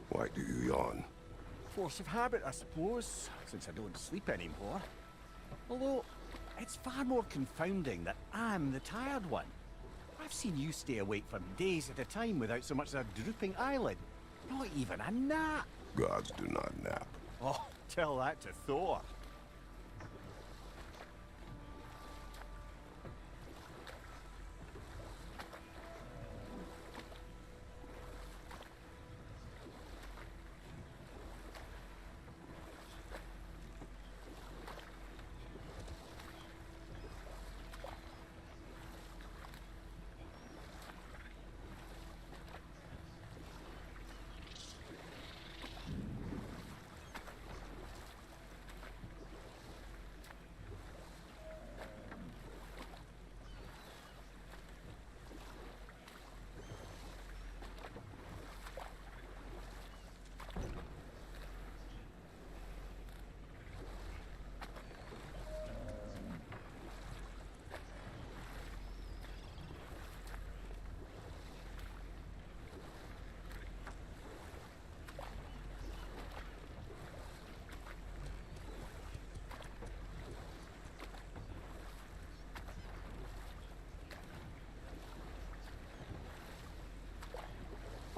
Why do you yawn? Force of habit, I suppose, since I don't sleep anymore. Although, it's far more confounding that I'm the tired one. I've seen you stay awake for days at a time without so much as a drooping eyelid. Not even a nap. Gods do not nap. Oh, tell that to Thor.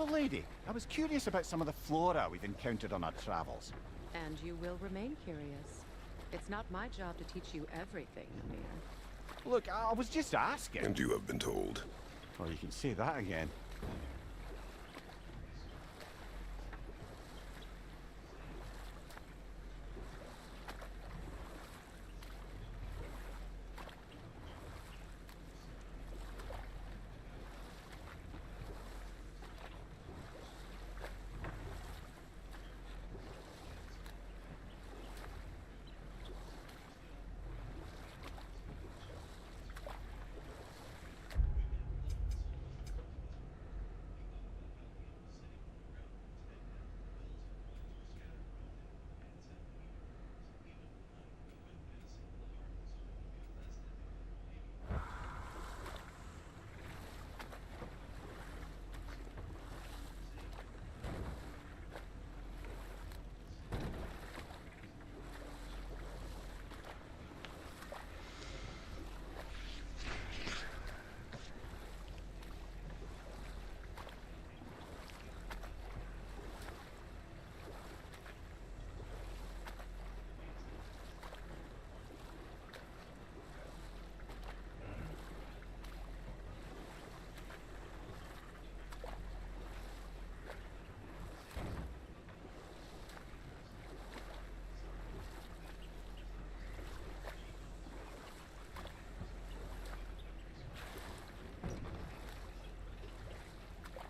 travel lady. I was curious about some of the flora we've encountered on our travels. And you will remain curious. It's not my job to teach you everything, Amir. Look, I was just asking. And you have been told. Oh, you can say that again.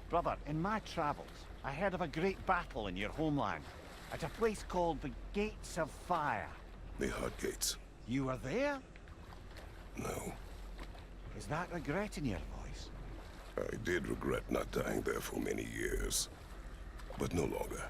Brother, in my travels, I heard of a great battle in your homeland, at a place called the Gates of Fire. The Hot Gates. You were there? No. Is that regret in your voice? I did regret not dying there for many years, but no longer.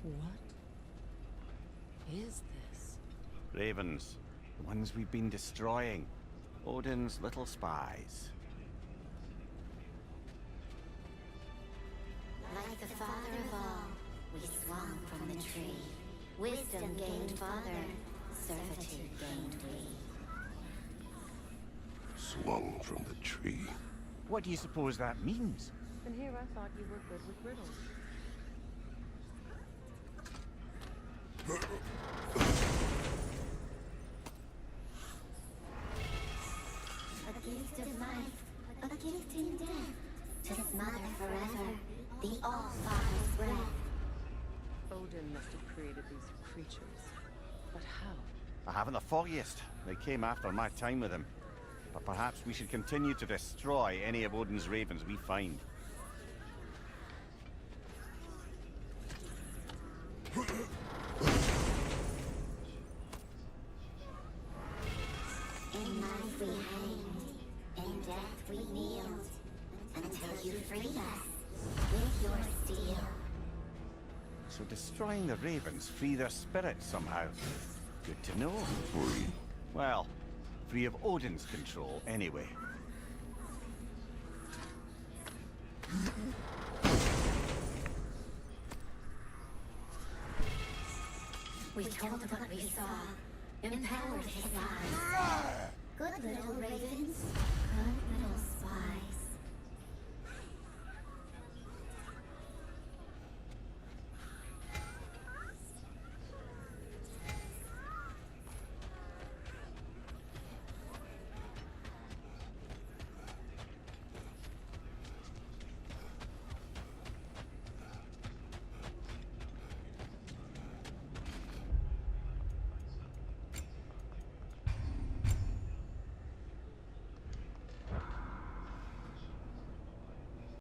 What is this? Ravens. The ones we've been destroying. Odin's little spies. Like the father of all, we swung from the tree. Wisdom gained father, servitude gained we. Swung from the tree. What do you suppose that means? And here I thought you were good with riddles. A gift of life, a gift in death, to smother forever the All-Father's breath. Odin must have created these creatures. But how? I haven't the foggiest. They came after my time with him. But perhaps we should continue to destroy any of Odin's ravens we find. In life we hanged, in death we kneeled, until you freed us with your steel. So destroying the ravens free their spirits somehow. Good to know. Free. Well, free of Odin's control, anyway. We told what we saw, empowered his eyes. Good little ravens, good little